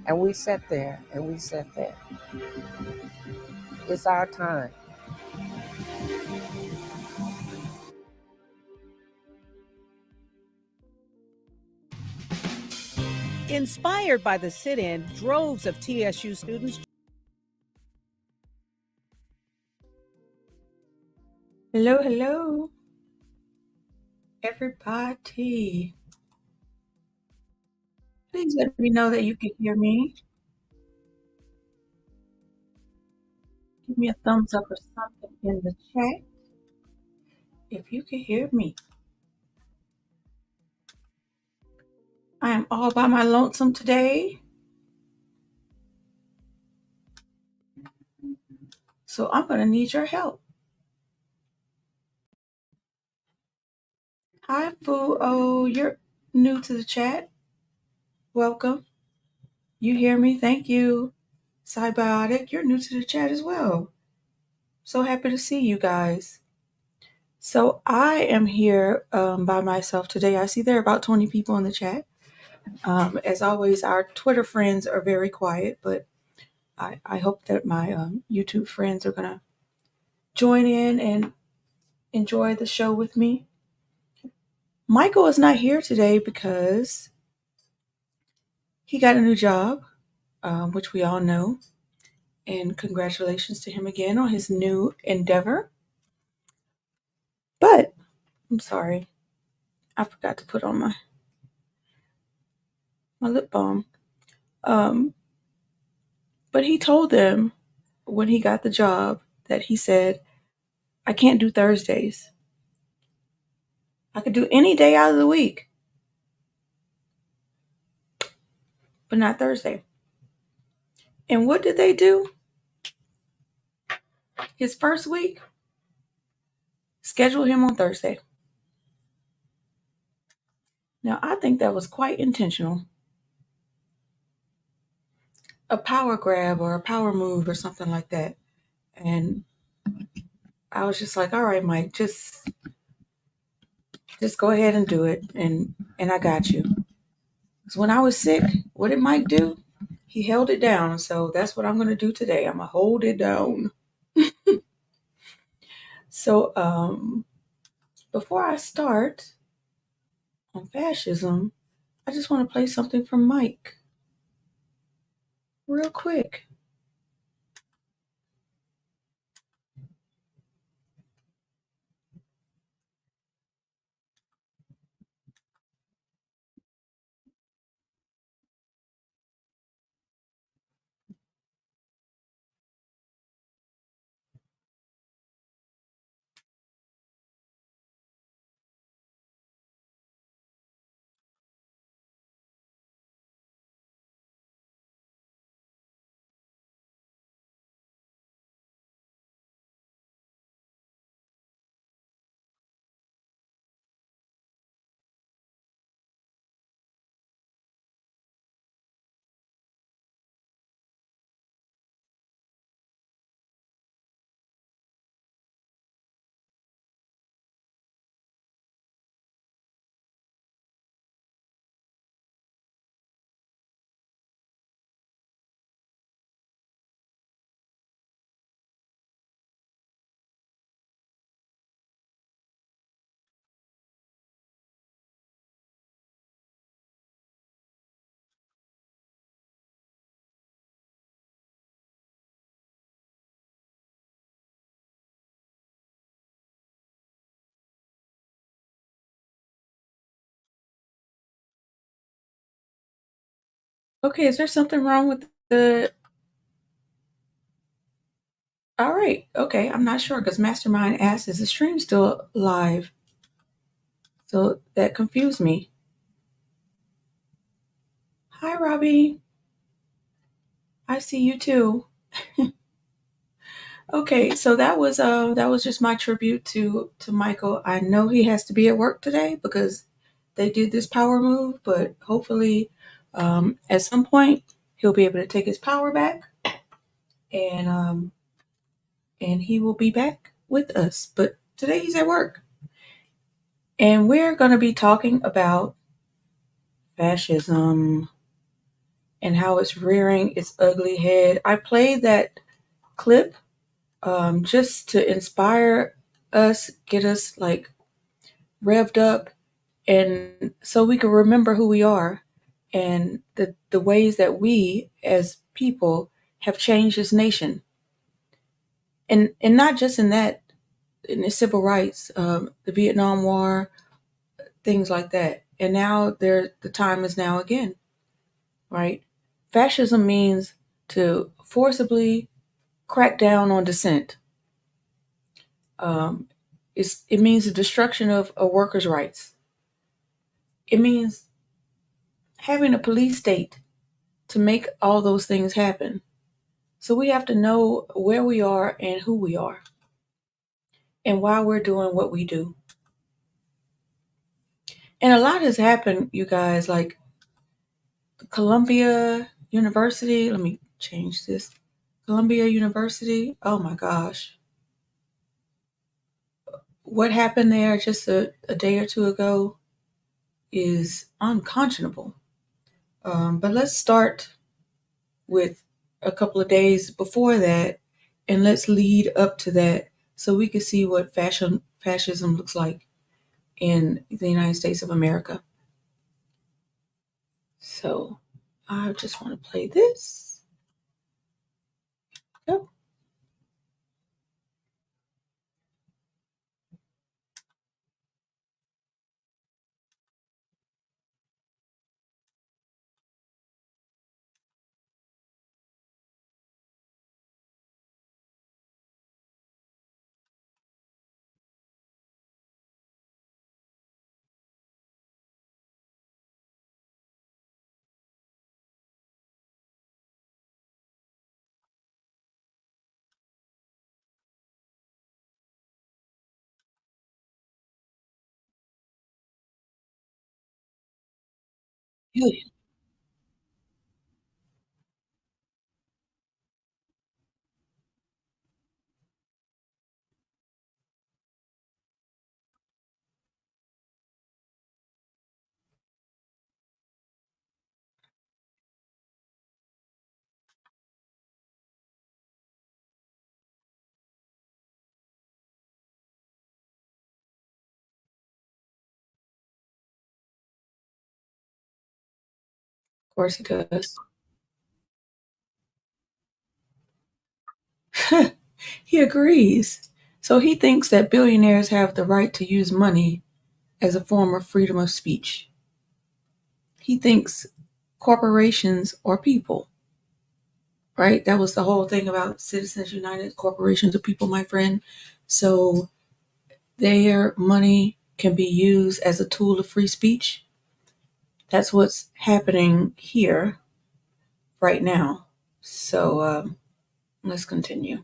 And we sat there and we sat there. It's our time. Inspired by the sit in, droves of TSU students. Hello, hello, everybody. Please let me know that you can hear me. Give me a thumbs up or something in the chat if you can hear me. I am all by my lonesome today, so I'm going to need your help. Hi, Fu. Oh, you're new to the chat. Welcome. You hear me? Thank you. Cybiotic, you're new to the chat as well. So happy to see you guys. So I am here by myself today. I see there are about 20 people in the chat. As always, our Twitter friends are very quiet, but I hope that my YouTube friends are going to join in and enjoy the show with me. Michael is not here today because he got a new job, which we all know. And congratulations to him again on his new endeavor. But I'm sorry, I forgot to put on my lip balm. Um, but he told them when he got the job that he said, I can't do Thursdays. I could do any day out of the week, but not Thursday. And what did they do? His first week, schedule him on Thursday. Now, I think that was quite intentional. A power grab or a power move or something like that. And I was just like, all right, Mike, just go ahead and do it. And I got you. Because when I was sick, what did Mike do? He held it down. So that's what I'm going to do today. I'm going to hold it down. So before I start on fascism, I just want to play something from Mike real quick. Okay, is there something wrong with the. All right, okay, I'm not sure because Mastermind asked, is the stream still live? So that confused me. Hi, Robbie. I see you too. Okay, so that was just my tribute to Michael. I know he has to be at work today because they did this power move, but hopefully, at some point he'll be able to take his power back, and and he will be back with us. But today he's at work, and we're going to be talking about fascism and how it's rearing its ugly head. I played that clip just to inspire us, get us like revved up, and so we can remember who we are and the ways that we as people have changed this nation. And not just in that, in the civil rights, the Vietnam War, things like that. And now the time is now again, right? Fascism means to forcibly crack down on dissent. Um, it means the destruction of a workers' rights. It means having a police state to make all those things happen. So we have to know where we are and who we are and why we're doing what we do. And a lot has happened, you guys, like Columbia University. Let me change this. Columbia University. Oh my gosh. What happened there just a day or two ago is unconscionable. But let's start with a couple of days before that, and let's lead up to that so we can see what fascism looks like in the United States of America. So I just want to play this. Yep. Of course he does. He agrees. So he thinks that billionaires have the right to use money as a form of freedom of speech. He thinks corporations are people, right? That was the whole thing about Citizens United. Corporations are people, my friend. So their money can be used as a tool of free speech. That's what's happening here right now. So let's continue.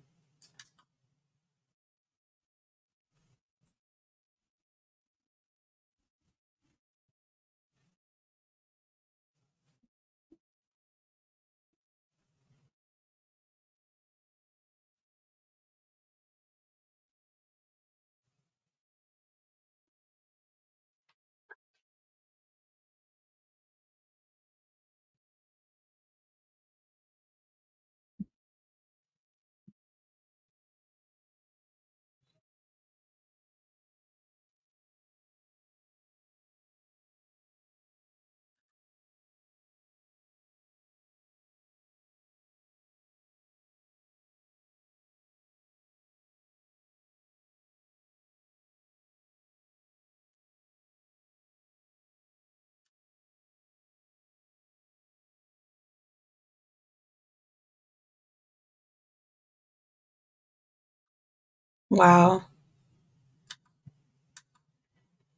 Wow.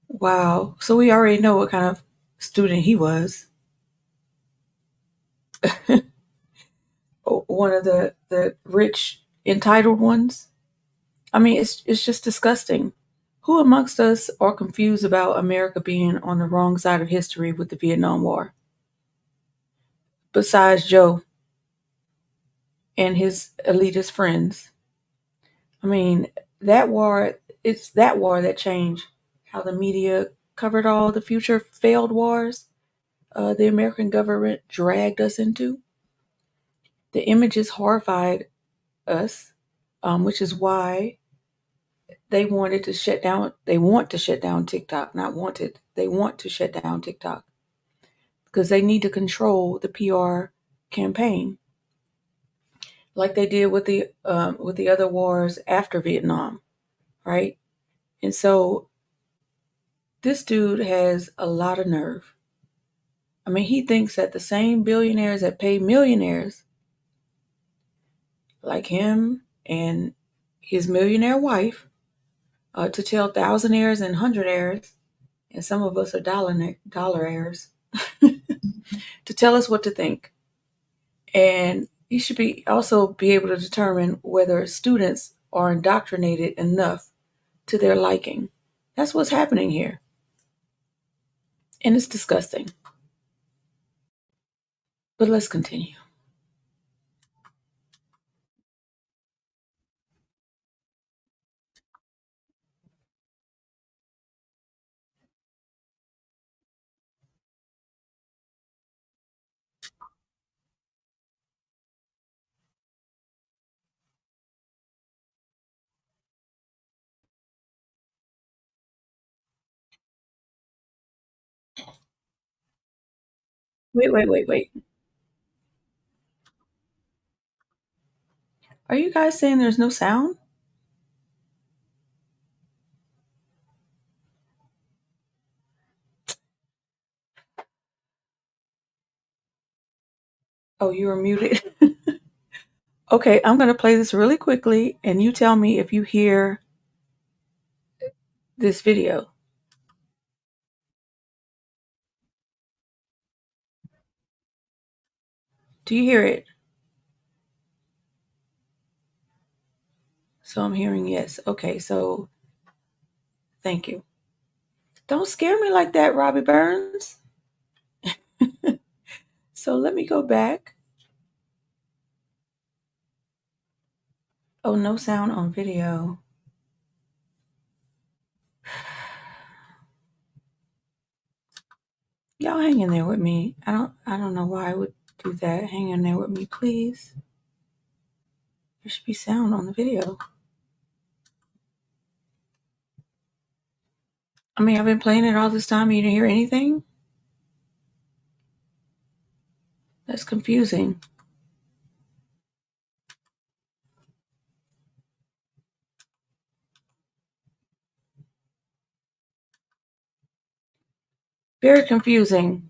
Wow. So we already know what kind of student he was. One of the rich, entitled ones. I mean, it's just disgusting. Who amongst us are confused about America being on the wrong side of history with the Vietnam War? Besides Joe and his elitist friends. I mean, that war, it's that war that changed how the media covered all the future failed wars. the American government dragged us into. The images horrified us, which is why they wanted to shut down. They want to shut down TikTok, not wanted. They want to shut down TikTok because they need to control the PR campaign, like they did with the other wars after Vietnam, right? And so this dude has a lot of nerve. I mean, he thinks that the same billionaires that pay millionaires like him and his millionaire wife to tell thousandaires and hundredaires, and some of us are dollaraires, to tell us what to think. And you should be able to determine whether students are indoctrinated enough to their liking. That's what's happening here. And it's disgusting. But let's continue. Wait. Are you guys saying there's no sound? Oh, you were muted. Okay, I'm going to play this really quickly, and you tell me if you hear this video. Do you hear it? So I'm hearing yes. Okay, so thank you. Don't scare me like that, Robbie Burns. So let me go back. Oh, no sound on video. Y'all hang in there with me. I don't know why I would do that. Hang in there with me, please. There should be sound on the video. I mean, I've been playing it all this time. You didn't hear anything? That's confusing. Very confusing.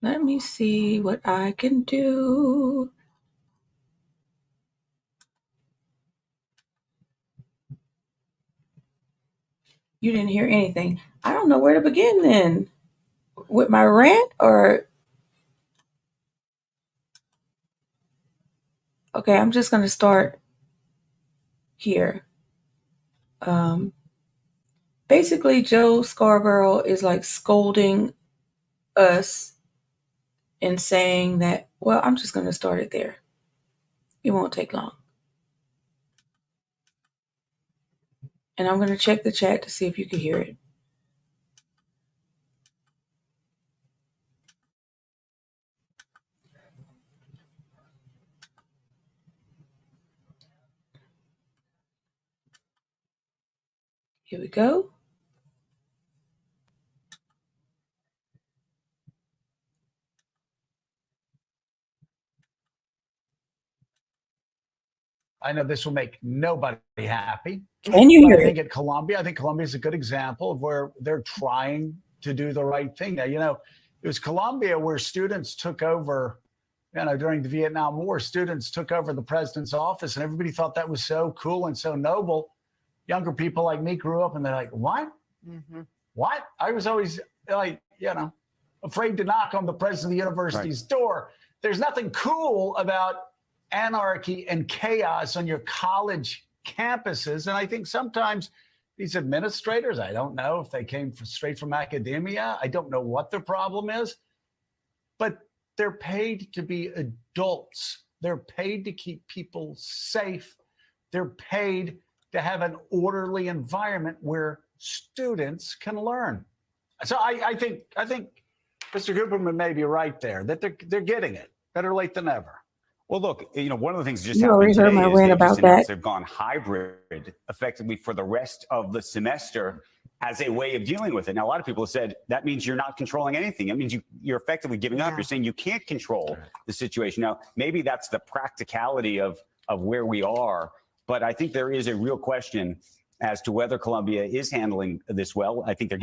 Let me see what I can do. You didn't hear anything. I don't know where to begin then. With my rant or. Okay, I'm just going to start here. Um, Basically, Joe Scarborough is like scolding us and saying that, well, I'm just going to start it there. It won't take long. And I'm going to check the chat to see if you can hear it. Here we go. I know this will make nobody happy. Can you hear I think it? at Colombia, I think Colombia is a good example of where they're trying to do the right thing. Now, it was Colombia where students took over, during the Vietnam War, students took over the president's office and everybody thought that was so cool and so noble. Younger people like me grew up and they're like, what? Mm-hmm. What? I was always like, afraid to knock on the president of the university's door. There's nothing cool about anarchy and chaos on your college campuses. And I think sometimes these administrators, I don't know if they came straight from academia. I don't know what their problem is, but they're paid to be adults. They're paid to keep people safe. They're paid to have an orderly environment where students can learn. So I think Mr. Cooperman may be right there, that they're getting it. Better late than never. Well, look, one of the things that just You happened already heard today my is rant they've just about announced that. they've gone hybrid effectively for the rest of the semester as a way of dealing with it. Now, a lot of people have said that means you're not controlling anything. That means you're effectively giving up. Yeah. You're saying you can't control the situation. Now, maybe that's the practicality of where we are, but I think there is a real question as to whether Columbia is handling this well. I think they're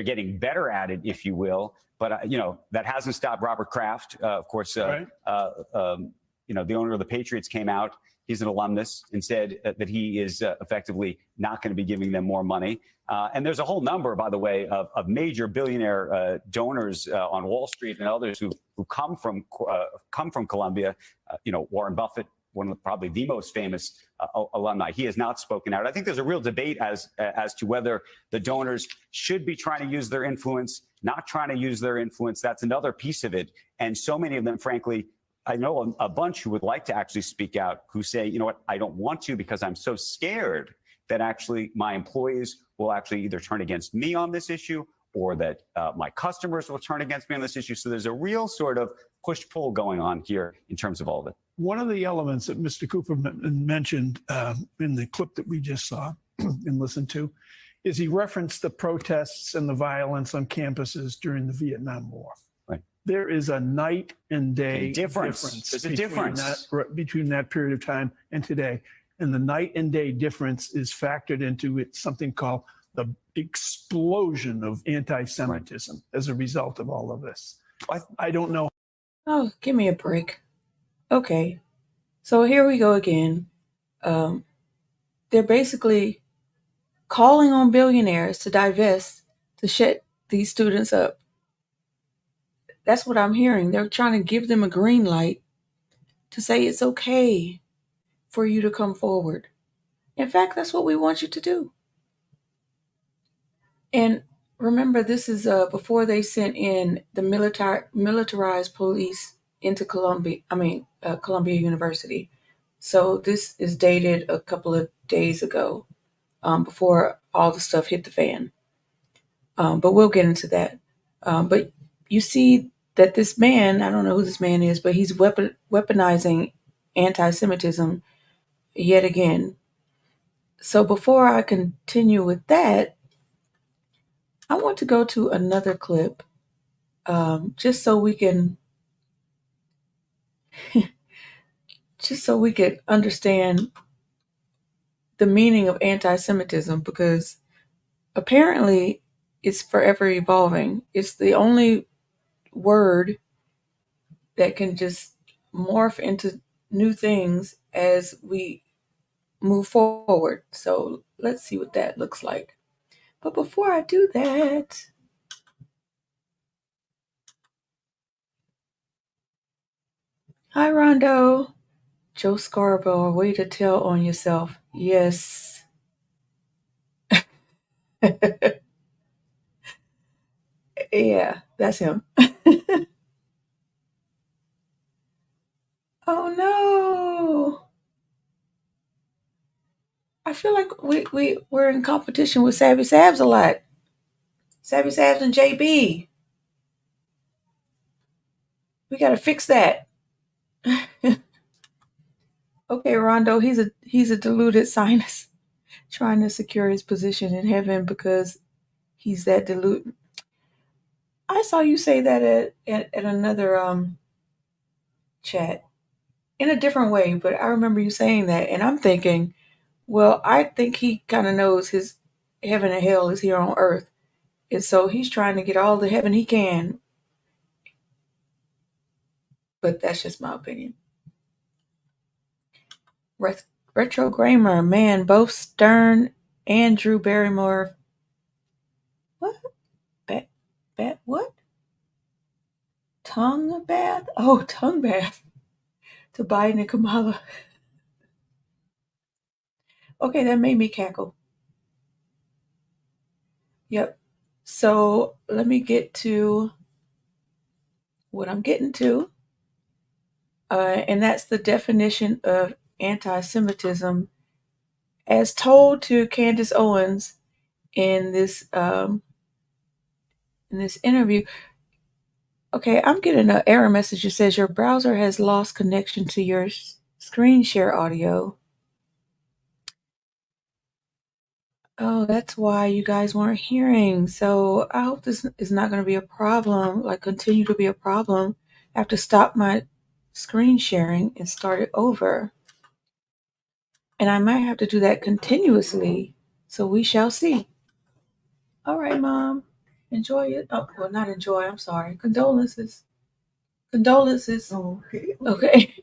getting better at it, if you will. But that hasn't stopped Robert Kraft, of course. Right. The owner of the Patriots came out. He's an alumnus and said that he is effectively not going to be giving them more money. And there's a whole number, by the way, of major billionaire donors on Wall Street and others who come from Columbia. Warren Buffett, one of probably the most famous alumni. He has not spoken out. I think there's a real debate as to whether the donors should be trying to use their influence, not trying to use their influence. That's another piece of it. And so many of them, frankly, I know a bunch who would like to actually speak out, who say, you know what, I don't want to because I'm so scared that actually my employees will actually either turn against me on this issue or that my customers will turn against me on this issue. So there's a real sort of push-pull going on here in terms of all of it. One of the elements that Mr. Cooper mentioned in the clip that we just saw and listened to is he referenced the protests and the violence on campuses during the Vietnam War. Right. There is a night and day difference. There's a difference between that period of time and today. And the night and day difference is factored into it, something called the explosion of anti-Semitism as a result of all of this. I don't know. Oh, give me a break. Okay, so here we go again. They're basically calling on billionaires to divest, to shut these students up. That's what I'm hearing. They're trying to give them a green light to say it's okay for you to come forward. In fact, that's what we want you to do. And remember, this is before they sent in the militarized police into Columbia University. So this is dated a couple of days ago, before all the stuff hit the fan. But we'll get into that. But you see that this man, I don't know who this man is, but he's weaponizing anti-Semitism yet again. So before I continue with that, I want to go to another clip, just so we can understand the meaning of anti-Semitism, because apparently it's forever evolving. It's the only word that can just morph into new things as we move forward. So let's see what that looks like. But before I do that, hi, Rondo. Joe Scarborough, way to tell on yourself. Yes. Yeah, that's him. Oh no. I feel like we're in competition with Savvy Sabs a lot. Savvy Sabs and JB. We gotta fix that. Okay, Rondo, he's a deluded Zionist trying to secure his position in heaven because he's that deluded. I saw you say that at another chat in a different way, but I remember you saying that, and I'm thinking, well, I think he kind of knows his heaven and hell is here on earth, and so he's trying to get all the heaven he can. But that's just my opinion. Retro Grammar, man, both Stern and Drew Barrymore. What? What? Tongue bath? Oh, tongue bath to Biden and Kamala. Okay, that made me cackle. Yep. So let me get to what I'm getting to. And that's the definition of anti-Semitism As told to Candace Owens in this interview, okay, I'm getting an error message that says your browser has lost connection to your screen share audio. Oh, that's why you guys weren't hearing. So I hope this is not going to be a problem, like continue to be a problem. I have to stop my screen sharing and start it over. And I might have to do that continuously. So we shall see. All right, Mom. Enjoy it. Oh, well, not enjoy. I'm sorry. Condolences. Condolences. Oh, okay. Okay.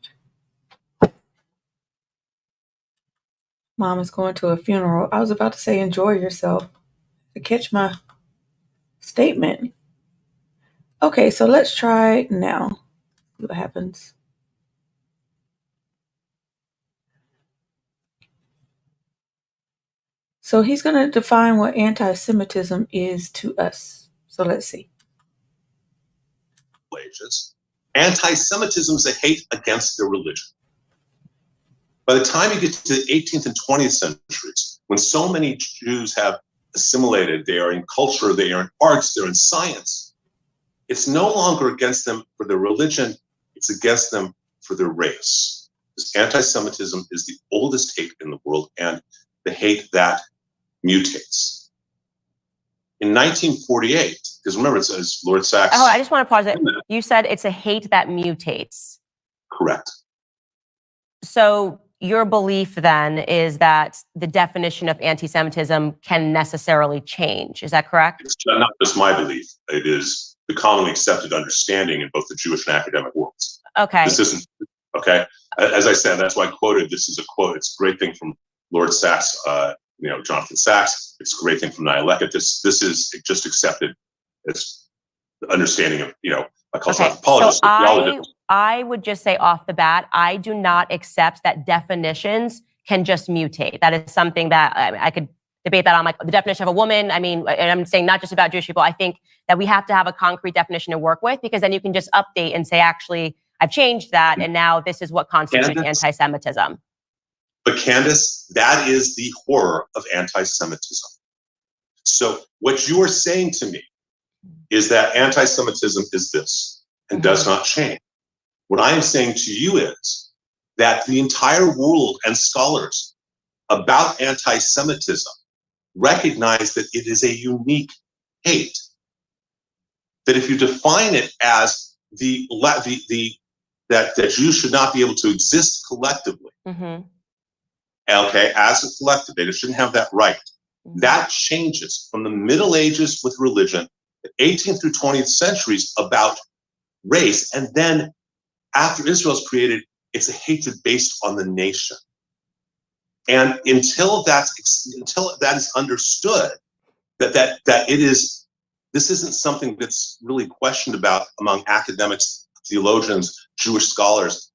Mom is going to a funeral. I was about to say enjoy yourself to catch my statement. Okay, so let's try now. See what happens. So he's going to define what anti-Semitism is to us. So let's see. Anti-Semitism is a hate against their religion. By the time you get to the 18th and 20th centuries, when so many Jews have assimilated, they are in culture, they are in arts, they're in science, it's no longer against them for their religion, it's against them for their race. Because anti-Semitism is the oldest hate in the world, and the hate that mutates. In 1948, because remember, it says Lord Sachs. Oh, I just want to pause it. You said it's a hate that mutates. Correct. So your belief then is that the definition of anti-Semitism can necessarily change. Is that correct? It's not just my belief. It is the commonly accepted understanding in both the Jewish and academic worlds. Okay. This isn't, okay? As I said, that's why I quoted, this is a quote. It's a great thing from Lord Sachs, Jonathan Sachs. It's a great thing from Niall. This is just accepted as the understanding of, a cultural anthropologist. So I would just say off the bat, I do not accept that definitions can just mutate. That is something that I could debate that on, like the definition of a woman. I mean, and I'm saying not just about Jewish people. I think that we have to have a concrete definition to work with, because then you can just update and say, actually, I've changed that, and now this is what constitutes anti-Semitism. But Candace, that is the horror of anti-Semitism. So what you are saying to me is that anti-Semitism is this and does not change. What I am saying to you is that the entire world and scholars about anti-Semitism recognize that it is a unique hate. That if you define it as that Jews should not be able to exist collectively, okay, as a collective, they shouldn't have that right. That changes from the Middle Ages with religion, the 18th through 20th centuries about race, and then after Israel's created, it's a hatred based on the nation. And until that is understood, that it is, this isn't something that's really questioned about among academics, theologians, Jewish scholars.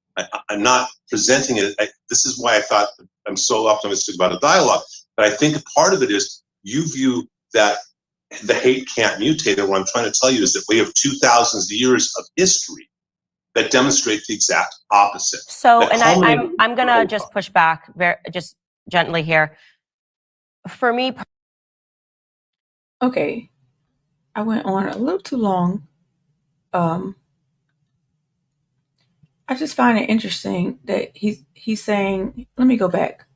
I'm not presenting it. This is why I thought I'm so optimistic about a dialogue. But I think a part of it is you view that the hate can't mutate. And what I'm trying to tell you is that we have 2,000 years of history that demonstrate the exact opposite. So, and I'm going to just push back just gently here. For me. Okay. I went on a little too long. I just find it interesting that he's saying, let me go back.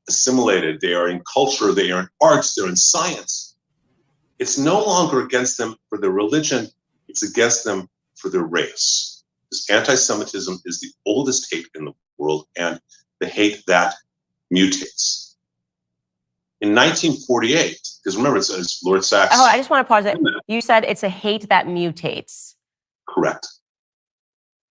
Assimilated, they are in culture, they are in arts, they're in science. It's no longer against them for their religion, it's against them for their race. This anti-Semitism is the oldest hate in the world, and the hate that mutates. In 1948, because remember, it says Lord Sachs. Oh, I just want to pause it. You said it's a hate that mutates. Correct.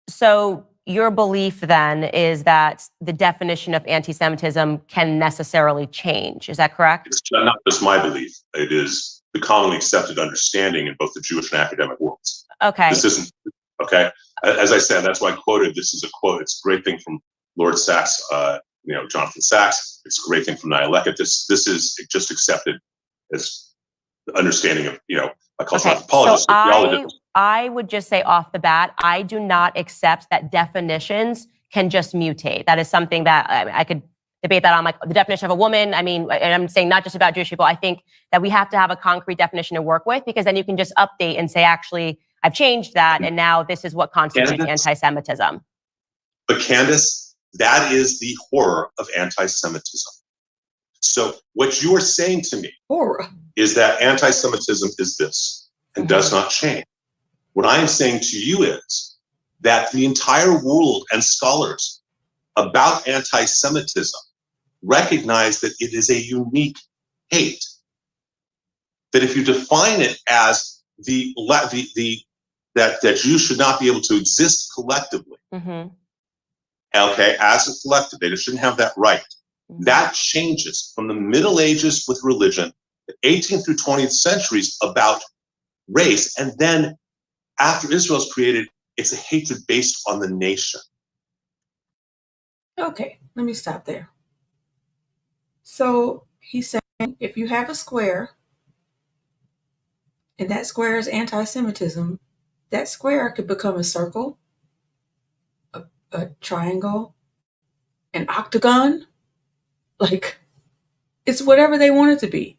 So your belief then is that the definition of anti-Semitism can necessarily change. Is that correct? It's not just my belief. It is the commonly accepted understanding in both the Jewish and academic worlds. Okay. This isn't, okay. As I said, that's why I quoted, this is a quote. It's a great thing from Lord Sachs, Jonathan Sachs. It's a great thing from Niall. This is just accepted as the understanding of, a cultural anthropologist. So I would just say off the bat, I do not accept that definitions can just mutate. That is something that I could debate that on, like the definition of a woman. I mean, and I'm saying not just about Jewish people. I think that we have to have a concrete definition to work with, because then you can just update and say, actually, I've changed that, and now this is what constitutes anti-Semitism. But Candace, that is the horror of anti-Semitism. So what you are saying to me is that anti-Semitism is this and does not change. What I am saying to you is that the entire world and scholars about anti-Semitism recognize that it is a unique hate. That if you define it as that Jews should not be able to exist collectively, okay, as a collective, they just shouldn't have that right. That changes from the Middle Ages with religion, the 18th through 20th centuries about race, and then after Israel's created, it's a hatred based on the nation. Okay, let me stop there. So he's saying if you have a square and that square is anti-Semitism, that square could become a circle, a triangle, an octagon. Like, it's whatever they want it to be.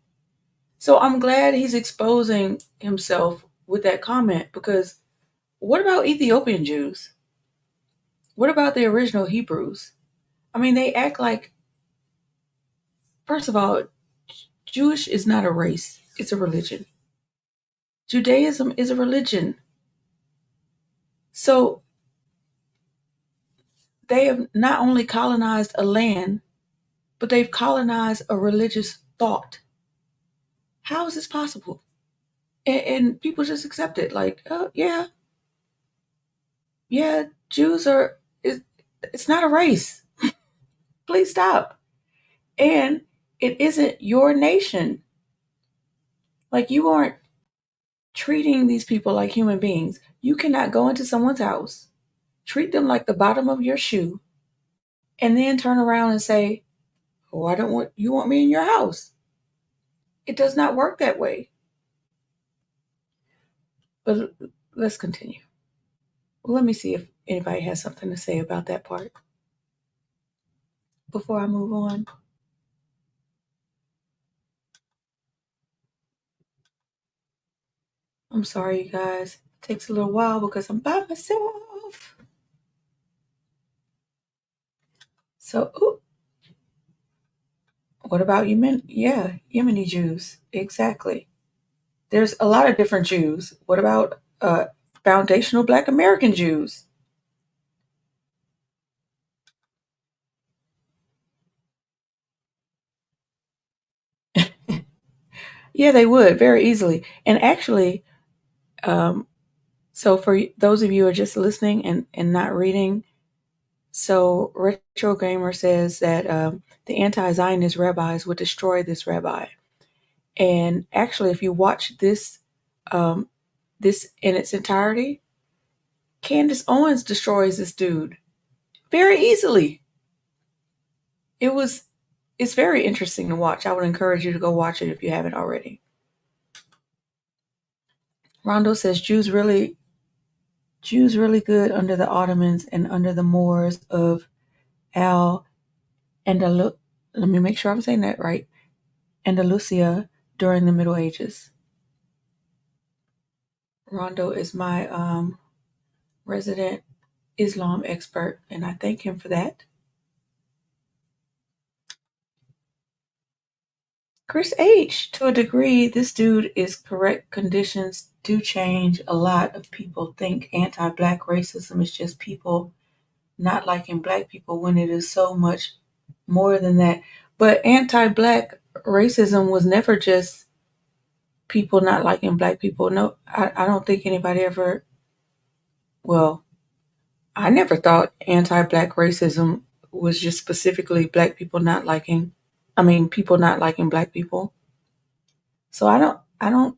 So I'm glad he's exposing himself with that comment, because what about Ethiopian Jews? What about the original Hebrews? I mean, they act like, first of all, Jewish is not a race, it's a religion. Judaism is a religion. So they have not only colonized a land, but they've colonized a religious thought. How is this possible? And people just accept it, like, oh, yeah, Jews are, it's not a race. Please stop. And it isn't your nation. Like, you aren't treating these people like human beings. You cannot go into someone's house, treat them like the bottom of your shoe, and then turn around and say, oh, I don't want, you want me in your house. It does not work that way. But let's continue. Well, let me see if anybody has something to say about that part before I move on. I'm sorry, you guys. It takes a little while because I'm by myself. So, what about Yemen? Yeah, Yemeni Jews. Exactly. There's a lot of different Jews. What about foundational Black American Jews? Yeah, they would very easily. And actually, so for those of you who are just listening and not reading, so Retro Gamer says that the anti-Zionist rabbis would destroy this rabbi. And actually, if you watch this this in its entirety, Candace Owens destroys this dude very easily. It's very interesting to watch. I would encourage you to go watch it if you haven't already. Rondo says Jews really good under the Ottomans and under the Moors of let me make sure I'm saying that right. Andalusia during the Middle Ages. Rondo is my resident Islam expert, and I thank him for that. Chris H, to a degree, this dude is correct. Conditions do change. A lot of people think anti-Black racism is just people not liking Black people, when it is so much more than that. But anti-Black racism was never just people not liking Black people. No, I don't think anybody ever, well, I never thought anti-Black racism was just specifically people not liking Black people. So I don't,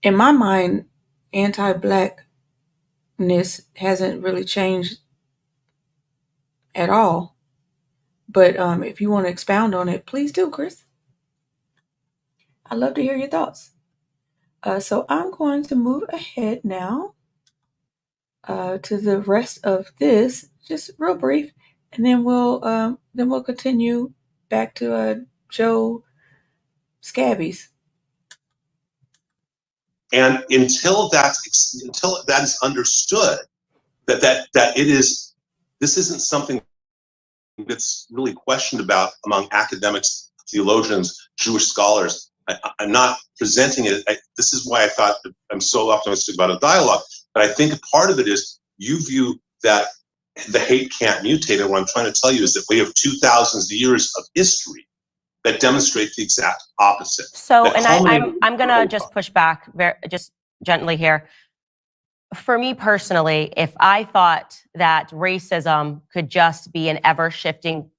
in my mind, anti-Blackness hasn't really changed at all. But if you want to expound on it, please do, Chris. I'd love to hear your thoughts. So I'm going to move ahead now to the rest of this. just real brief, and then we'll continue back to Joe Scabby's. And until that is understood, that it is, this isn't something that's really questioned about among academics, theologians, Jewish scholars. I'm not presenting it. This is why I thought that I'm so optimistic about a dialogue. But I think part of it is you view that the hate can't mutate. And what I'm trying to tell you is that we have 2,000 years of history that demonstrate the exact opposite. So, and I'm gonna just push back just gently here. For me personally, if I thought that racism could just be an ever-shifting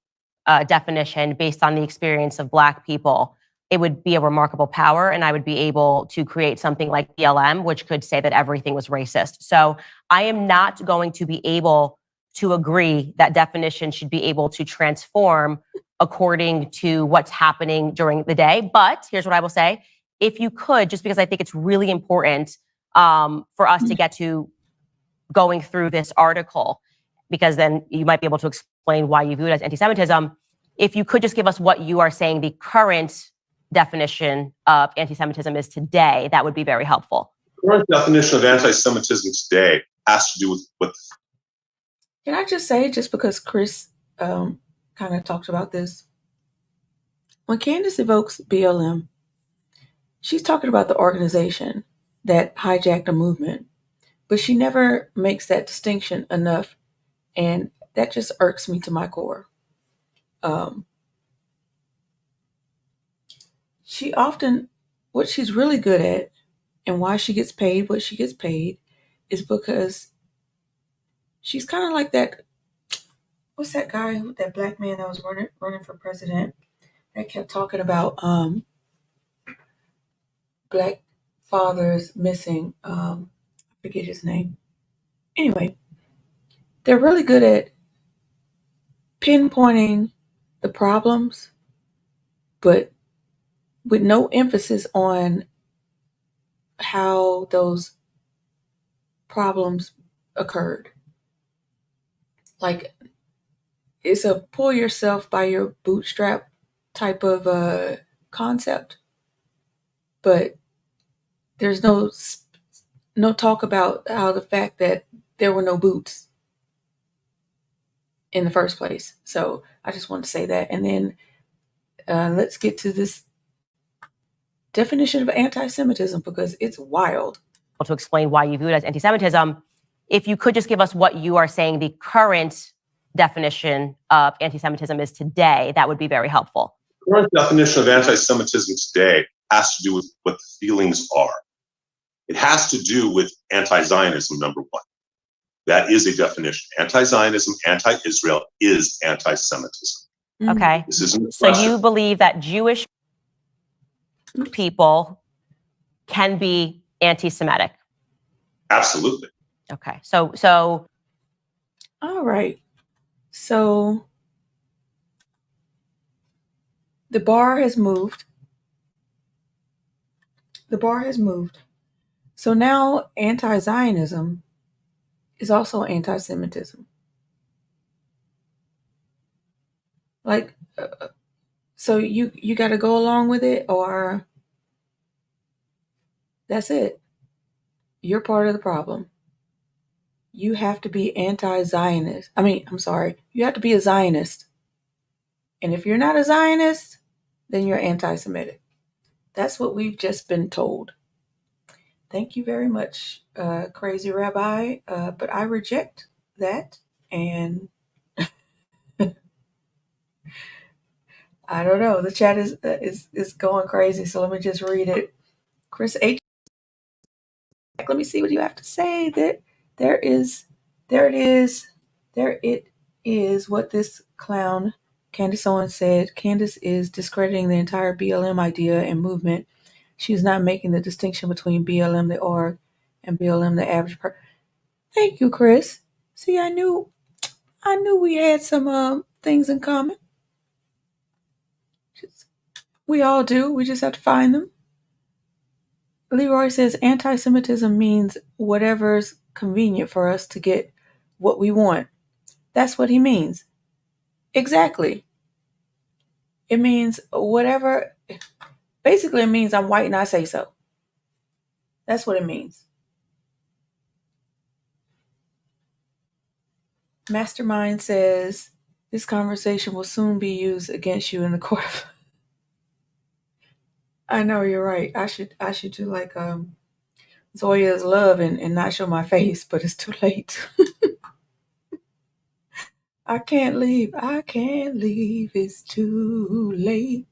definition based on the experience of Black people, it would be a remarkable power, and I would be able to create something like BLM, which could say that everything was racist. So I am not going to be able to agree that definition should be able to transform according to what's happening during the day. But here's what I will say. If you could, just because I think it's really important for us to get to going through this article, because then you might be able to explain why you view it as anti-Semitism. If you could just give us what you are saying the current definition of anti-Semitism is today, that would be very helpful. The current definition of anti-Semitism today has to do with what. Can I just say, just because Chris kind of talked about this, when Candace evokes BLM, she's talking about the organization that hijacked a movement, but she never makes that distinction enough, and that just irks me to my core. She often, what she's really good at, and why she gets paid what she gets paid, is because she's kind of like that. What's that guy, that Black man that was running for president, that kept talking about Black fathers missing? I forget his name. Anyway, they're really good at pinpointing the problems, but with no emphasis on how those problems occurred. Like, it's a pull yourself by your bootstrap type of concept, but there's no talk about how the fact that there were no boots in the first place. So I just want to say that, and then let's get to this definition of anti-Semitism, because it's wild. To explain why you view it as anti-Semitism, if you could just give us what you are saying the current definition of anti-Semitism is today, that would be very helpful. The current definition of anti-Semitism today has to do with what the feelings are. It has to do with anti-Zionism, number one. That is a definition. Anti-Zionism, anti-Israel is anti-Semitism. Okay. This isn't so you believe that Jewish people can be anti-Semitic? Absolutely. Okay. So all right. So the bar has moved. So now anti-Zionism is also anti-Semitism. Like, so you got to go along with it, or that's it. You're part of the problem. You have to be anti-Zionist. You have to be a Zionist. And if you're not a Zionist, then you're anti-Semitic. That's what we've just been told. Thank you very much, crazy rabbi. But I reject that. And I don't know. The chat is going crazy. So let me just read it. Chris H. Let me see what you have to say. There it is what this clown Candace Owens said. Candace is discrediting the entire BLM idea and movement. She's not making the distinction between BLM the org and BLM the average person. Thank you, Chris. See, I knew we had some things in common. We all do. We just have to find them. Leroy says anti-Semitism means whatever's convenient for us to get what we want. That's what he means. Exactly. It means whatever. Basically, it means I'm white and I say so. That's what it means. Mastermind says this conversation will soon be used against you in the court. I know, you're right. I should do like Zoya's love and not show my face, but it's too late. I can't leave. It's too late.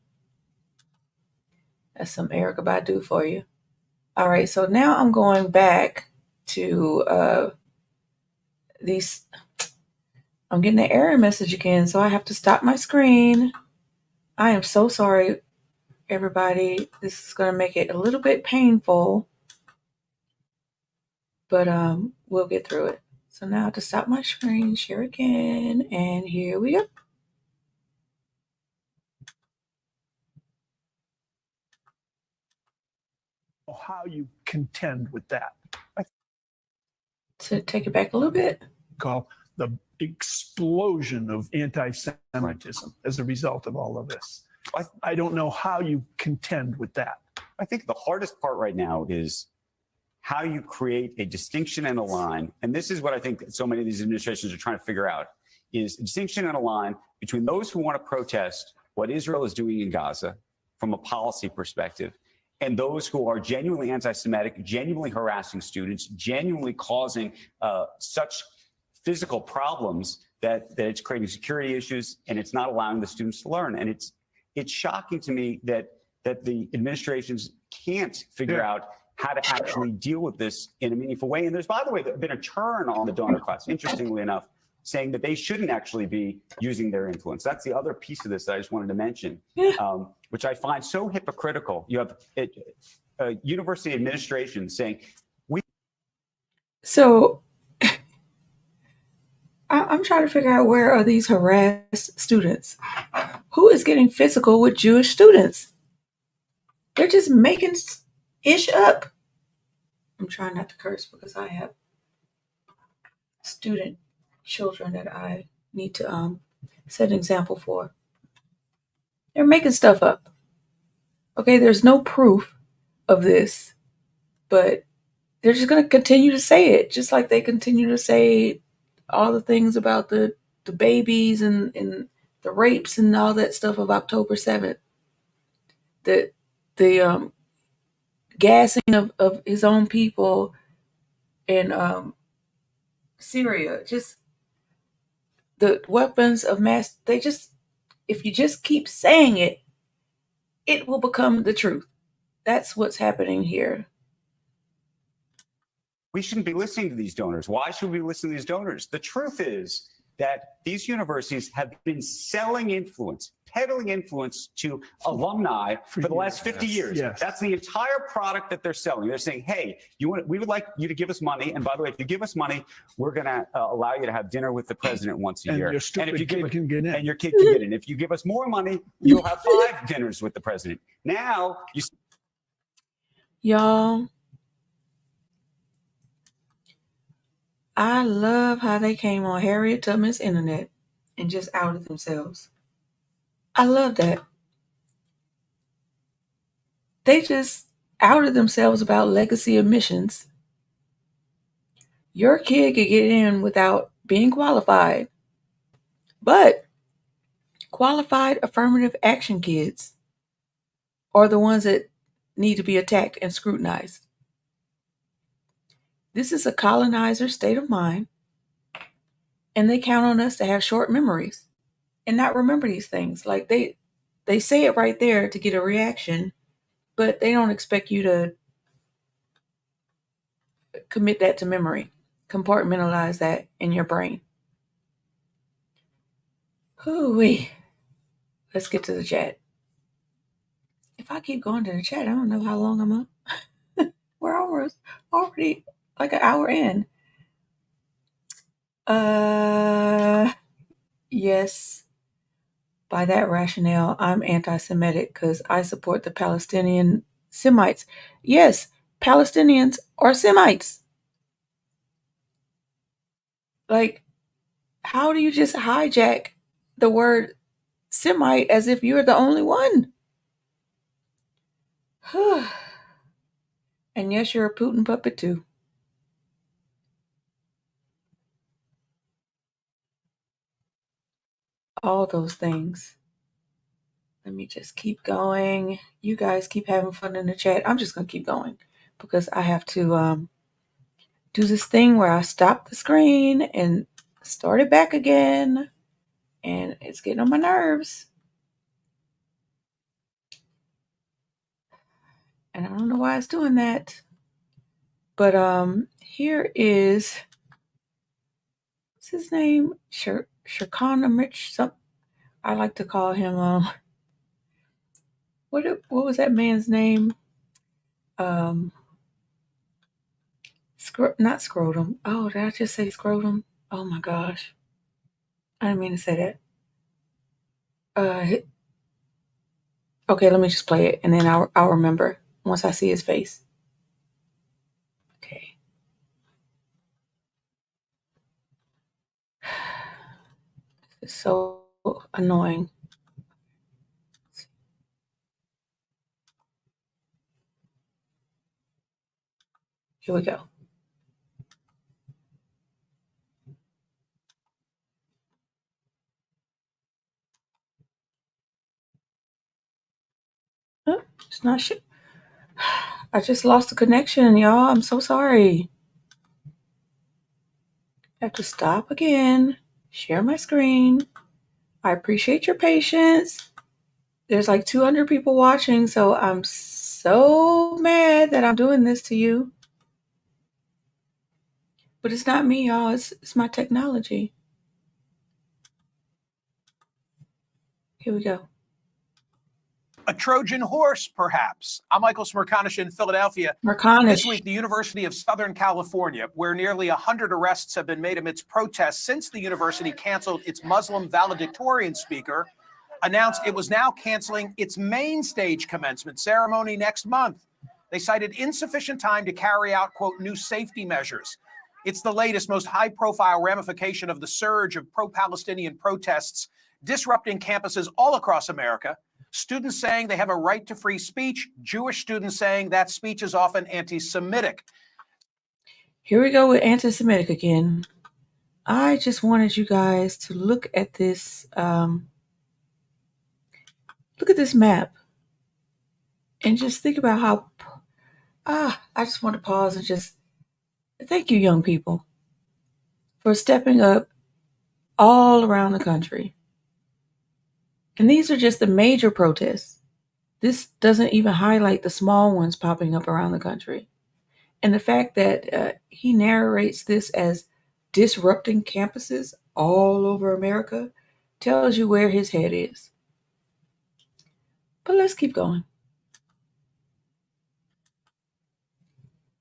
That's some Erykah Badu for you. All right, so now I'm going back to these. I'm getting an error message again, so I have to stop my screen. I am so sorry, everybody. This is going to make it a little bit painful, but we'll get through it. So now to stop my screen, share again, and here we go. How you contend with that. To take it back a little bit. Call the explosion of anti-Semitism as a result of all of this. I don't know how you contend with that. I think the hardest part right now is how you create a distinction and a line. And this is what I think so many of these administrations are trying to figure out, is a distinction and a line between those who want to protest what Israel is doing in Gaza from a policy perspective, and those who are genuinely anti-Semitic, genuinely harassing students, genuinely causing such physical problems that it's creating security issues and it's not allowing the students to learn. And it's shocking to me that the administrations can't figure out how to actually deal with this in a meaningful way. And there's, by the way, been a turn on the donor class, interestingly enough, saying that they shouldn't actually be using their influence. That's the other piece of this that I just wanted to mention, which I find so hypocritical. You have a university administration saying, So I'm trying to figure out, where are these harassed students? Who is getting physical with Jewish students? They're just making ish up. I'm trying not to curse because I have student children that I need to set an example for. They're making stuff up. Okay, there's no proof of this, but they're just going to continue to say it, just like they continue to say all the things about the babies and the rapes and all that stuff of October 7th. The gassing of his own people in Syria, just the weapons of mass. If you just keep saying it, it will become the truth. That's what's happening here. we shouldn't be listening to these donors. Why should we listen to these donors? The truth is that these universities have been selling influence, peddling influence to alumni for the last 50 years. Yes. That's the entire product that they're selling. They're saying, hey, we would like you to give us money. And by the way, if you give us money, we're going to allow you to have dinner with the president once a year. Your stupid kid can get in. And your kid can get in. If you give us more money, you'll have 5 dinners with the president. Now, Y'all, I love how they came on Harriet Tubman's internet and just outed themselves. I love that. They just outed themselves about legacy admissions. Your kid could get in without being qualified, but qualified affirmative action kids are the ones that need to be attacked and scrutinized. This is a colonizer state of mind, and they count on us to have short memories and not remember these things. Like they say it right there to get a reaction, but they don't expect you to commit that to memory, compartmentalize that in your brain. Hoo-wee. Let's get to the chat. If I keep going to the chat, I don't know how long I'm up. We're already like an hour in. Yes. By that rationale, I'm anti-Semitic because I support the Palestinian Semites. Yes, Palestinians are Semites. Like, How do you just hijack the word Semite as if you're the only one? And yes, you're a Putin puppet too. All those things. Let me just keep going. You guys keep having fun in the chat. I'm just going to keep going because I have to do this thing where I stop the screen and start it back again. And it's getting on my nerves. And I don't know why it's doing that. But here is, what's his name? Shirkanovich. I like to call him what was that man's name? Not scrotum. Oh, did I just say scrotum? Oh my gosh. I didn't mean to say that. Okay, let me just play it and then I'll remember once I see his face. Okay. It's so annoying. Here we go. It's not shit. I just lost the connection, y'all. I'm so sorry. I have to stop again, share my screen. I appreciate your patience. There's like 200 people watching, so I'm so mad that I'm doing this to you. But it's not me, y'all. It's my technology. Here we go. A Trojan horse, perhaps. I'm Michael Smerconish in Philadelphia. This week, the University of Southern California, where nearly 100 arrests have been made amidst protests since the university canceled its Muslim valedictorian speaker, announced it was now canceling its main stage commencement ceremony next month. They cited insufficient time to carry out, quote, new safety measures. It's the latest, most high-profile ramification of the surge of pro-Palestinian protests disrupting campuses all across America. Students saying they have a right to free speech, Jewish students saying that speech is often anti-Semitic. Here we go with anti-Semitic again. I just wanted you guys to look at this map and just think about how I just want to pause and just thank you, young people, for stepping up all around the country. And these are just the major protests. This doesn't even highlight the small ones popping up around the country. And the fact that he narrates this as disrupting campuses all over America tells you where his head is. But let's keep going.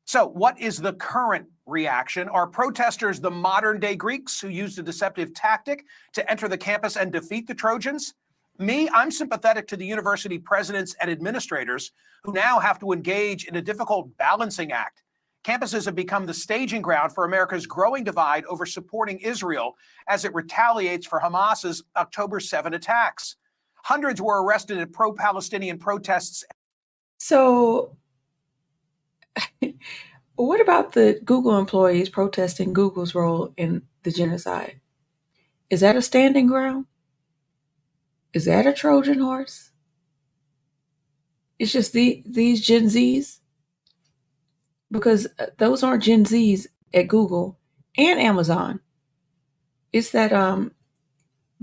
So what is the current reaction? Are protesters the modern-day Greeks who used a deceptive tactic to enter the campus and defeat the Trojans? Me, I'm sympathetic to the university presidents and administrators who now have to engage in a difficult balancing act. Campuses have become the staging ground for America's growing divide over supporting Israel as it retaliates for Hamas's October 7 attacks. Hundreds were arrested at pro-Palestinian protests. So what about the Google employees protesting Google's role in the genocide? Is that a standing ground? Is that a Trojan horse? It's just these Gen Zs? Because those aren't Gen Zs at Google and Amazon. It's that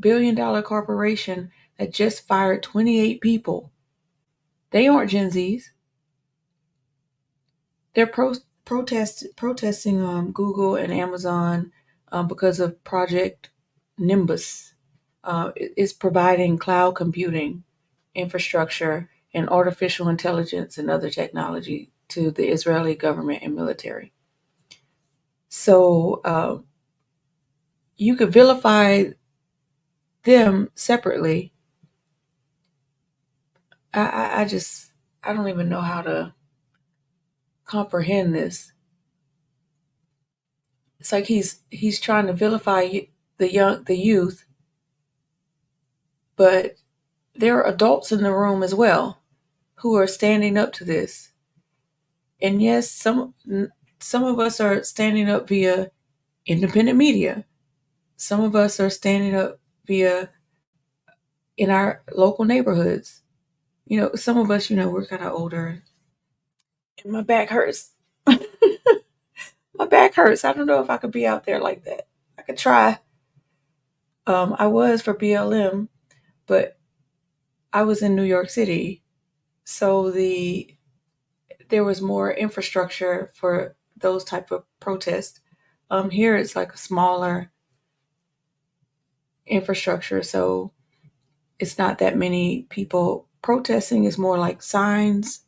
billion-dollar corporation that just fired 28 people. They aren't Gen Zs. They're protesting Google and Amazon because of Project Nimbus. It's providing cloud computing infrastructure and artificial intelligence and other technology to the Israeli government and military. So you could vilify them separately. I don't even know how to comprehend this. It's like he's trying to vilify the youth, but there are adults in the room as well who are standing up to this. And yes, some of us are standing up via independent media. Some of us are standing up via in our local neighborhoods. You know, some of us, we're kind of older. And my back hurts. My back hurts. I don't know if I could be out there like that. I could try. I was for BLM, but I was in New York City. So there was more infrastructure for those type of protests. Here it's like a smaller infrastructure, so it's not that many people protesting. It's more like signs,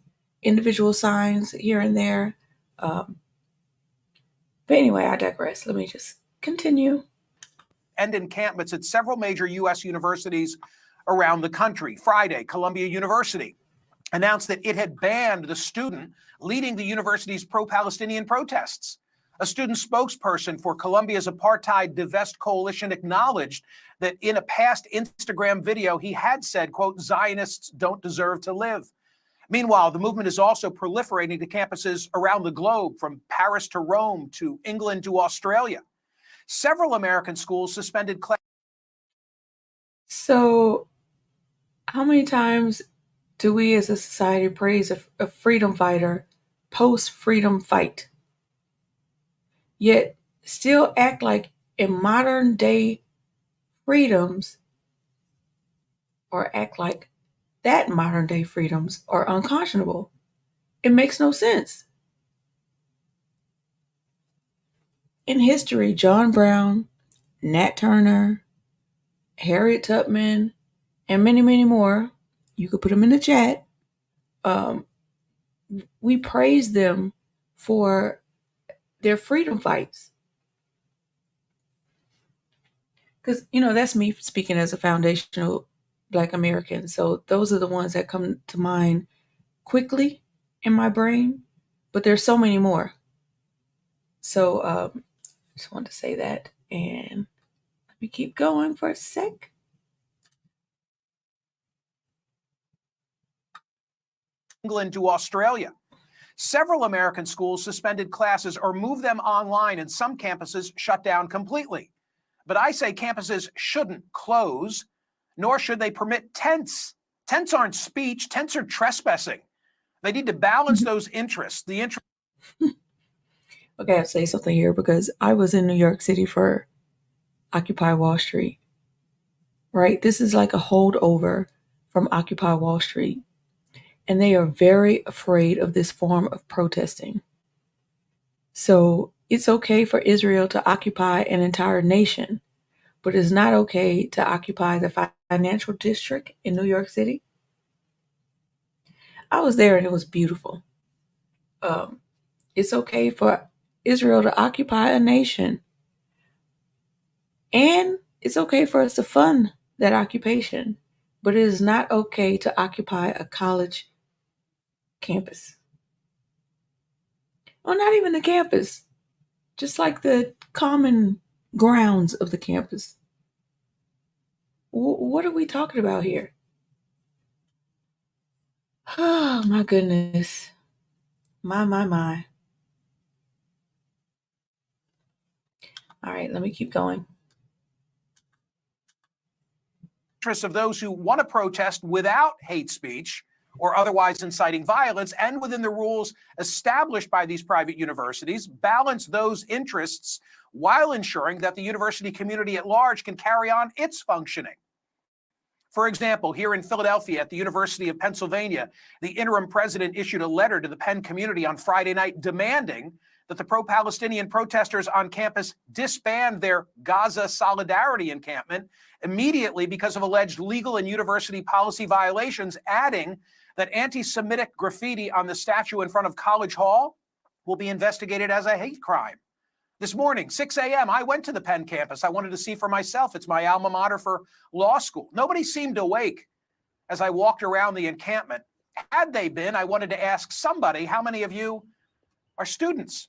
individual signs here and there. But anyway, I digress. Let me just continue. And encampments at several major U.S. universities around the country. Friday, Columbia University announced that it had banned the student leading the university's pro-Palestinian protests. A student spokesperson for Columbia's Apartheid Divest Coalition acknowledged that in a past Instagram video, he had said, quote, "Zionists don't deserve to live." Meanwhile, the movement is also proliferating to campuses around the globe, from Paris to Rome to England to Australia. Several American schools suspended class. So, how many times do we as a society praise a freedom fighter post-freedom fight, yet still act like in modern day freedoms, or act like that modern day freedoms are unconscionable? It makes no sense. In history, John Brown, Nat Turner, Harriet Tubman, and many, many more, you could put them in the chat. We praise them for their freedom fights. Because, that's me speaking as a foundational Black American. So those are the ones that come to mind quickly in my brain, but there's so many more. So just wanted to say that, and let me keep going for a sec. England to Australia. Several American schools suspended classes or moved them online, and some campuses shut down completely. But I say campuses shouldn't close, nor should they permit tents. Tents aren't speech. Tents are trespassing. They need to balance those interests. Okay, I have to say something here because I was in New York City for Occupy Wall Street, right? This is like a holdover from Occupy Wall Street. And they are very afraid of this form of protesting. So it's okay for Israel to occupy an entire nation, but it's not okay to occupy the financial district in New York City. I was there and it was beautiful. It's okay for Israel to occupy a nation. And it's okay for us to fund that occupation, but it is not okay to occupy a college campus. Or not even the campus, just like the common grounds of the campus. What are we talking about here? Oh, my goodness. My. All right, let me keep going. Interests of those who want to protest without hate speech or otherwise inciting violence, and within the rules established by these private universities, balance those interests while ensuring that the university community at large can carry on its functioning. For example, here in Philadelphia at the University of Pennsylvania, the interim president issued a letter to the Penn community on Friday night demanding that the pro-Palestinian protesters on campus disband their Gaza Solidarity encampment immediately because of alleged legal and university policy violations, adding that anti-Semitic graffiti on the statue in front of College Hall will be investigated as a hate crime. This morning, 6 a.m., I went to the Penn campus. I wanted to see for myself. It's my alma mater for law school. Nobody seemed awake as I walked around the encampment. Had they been, I wanted to ask somebody, how many of you are students?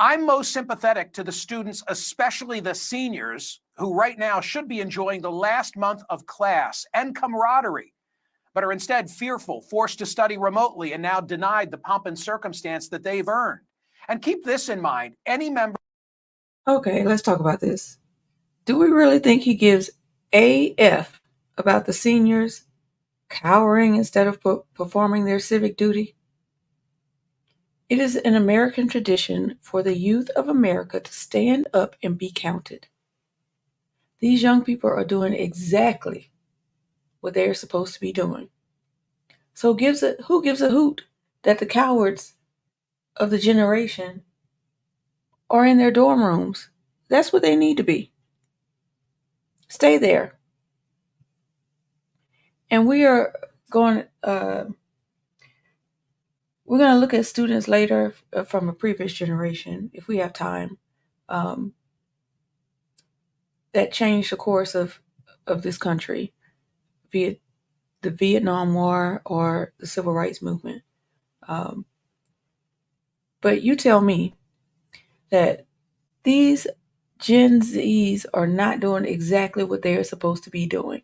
I'm most sympathetic to the students, especially the seniors, who right now should be enjoying the last month of class and camaraderie, but are instead fearful, forced to study remotely, and now denied the pomp and circumstance that they've earned. And keep this in mind, any member... Okay, let's talk about this. Do we really think he gives a F about the seniors cowering instead of performing their civic duty? It is an American tradition for the youth of America to stand up and be counted. These young people are doing exactly what they're supposed to be doing. So who gives a hoot that the cowards of the generation are in their dorm rooms? That's what they need to be. Stay there. And we are going we're going to look at students later from a previous generation, if we have time, that changed the course of this country, be it the Vietnam War or the Civil Rights Movement. But you tell me that these Gen Zs are not doing exactly what they are supposed to be doing.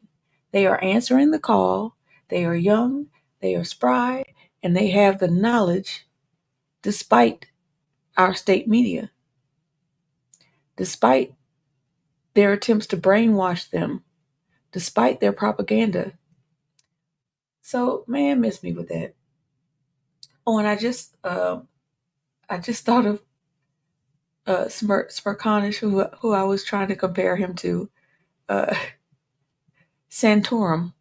They are answering the call. They are young. They are spry. And they have the knowledge despite our state media, despite their attempts to brainwash them, despite their propaganda. So, man, miss me with that. Oh, and I just thought of Smirconish, who I was trying to compare him to, Santorum.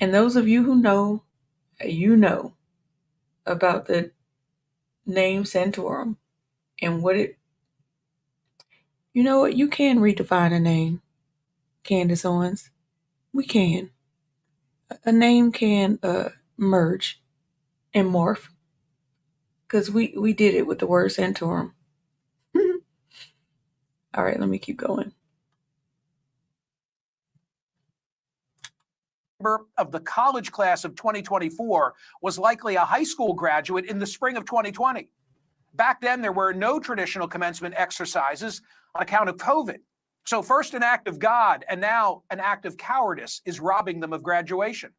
And those of you who know, you know about the name Santorum and what it. You know what? You can redefine a name, Candace Owens. We can. A name can merge and morph, because we did it with the word Santorum. All right, let me keep going. Of the college class of 2024 was likely a high school graduate in the spring of 2020. Back then, there were no traditional commencement exercises on account of COVID. So first an act of God and now an act of cowardice is robbing them of graduation.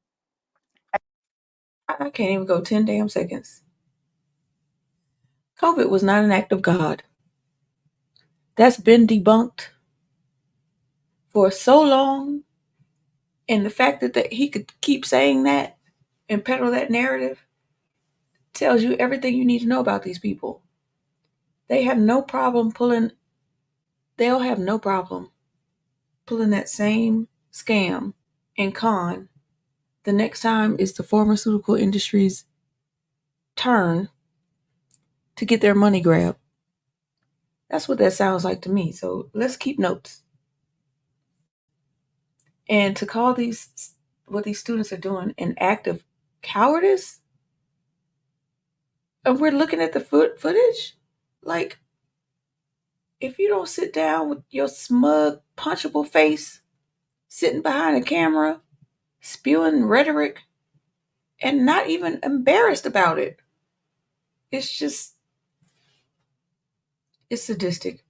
I can't even go 10 damn seconds. COVID was not an act of God. That's been debunked for so long. And the fact that he could keep saying that and peddle that narrative tells you everything you need to know about these people. They'll have no problem pulling that same scam and con the next time it's the pharmaceutical industry's turn to get their money grabbed. That's what that sounds like to me. So let's keep notes. And to call what these students are doing an act of cowardice, and we're looking at the footage, like, if you don't sit down with your smug, punchable face, sitting behind a camera, spewing rhetoric, and not even embarrassed about it, it's sadistic.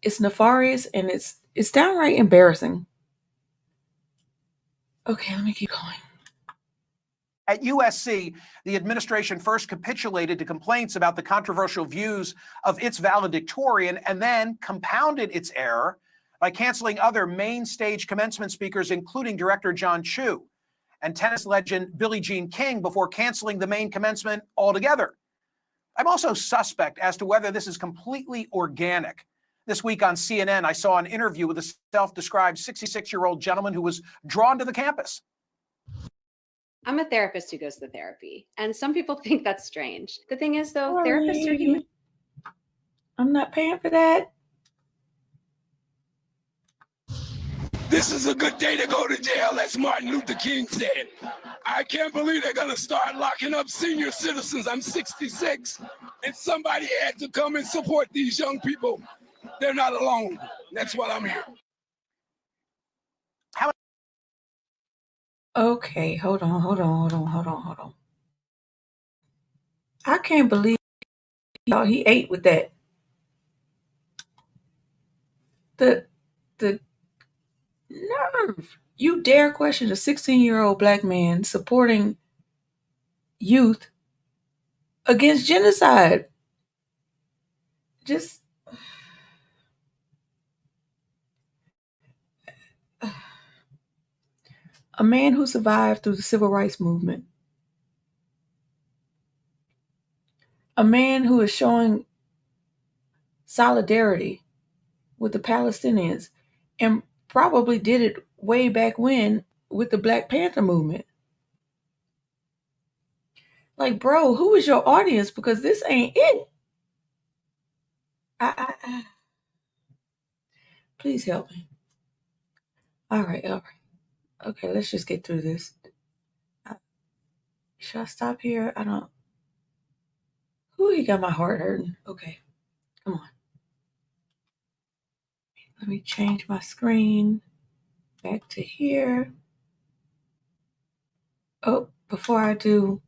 It's nefarious, and it's downright embarrassing. Okay, let me keep going. At USC, the administration first capitulated to complaints about the controversial views of its valedictorian and then compounded its error by canceling other main stage commencement speakers, including director John Chu and tennis legend Billie Jean King, before canceling the main commencement altogether. I'm also suspect as to whether this is completely organic. This week on CNN, I saw an interview with a self-described 66-year-old gentleman who was drawn to the campus. I'm a therapist who goes to therapy, and some people think that's strange. The thing is, though, therapists are human. I'm not paying for that. This is a good day to go to jail, as Martin Luther King said. I can't believe they're going to start locking up senior citizens. I'm 66, and somebody had to come and support these young people. They're not alone. That's what I'm here. Okay, hold on. I can't believe he ate with that. The nerve. You dare question a 16-year-old black man supporting youth against genocide. Just a man who survived through the civil rights movement. A man who is showing solidarity with the Palestinians and probably did it way back when with the Black Panther movement. Like, bro, who is your audience? Because this ain't it. Please help me. All right. Okay, let's just get through this. Should I stop here? I don't. Ooh, you got my heart hurting. Okay, come on. Let me change my screen back to here. Oh, before I do.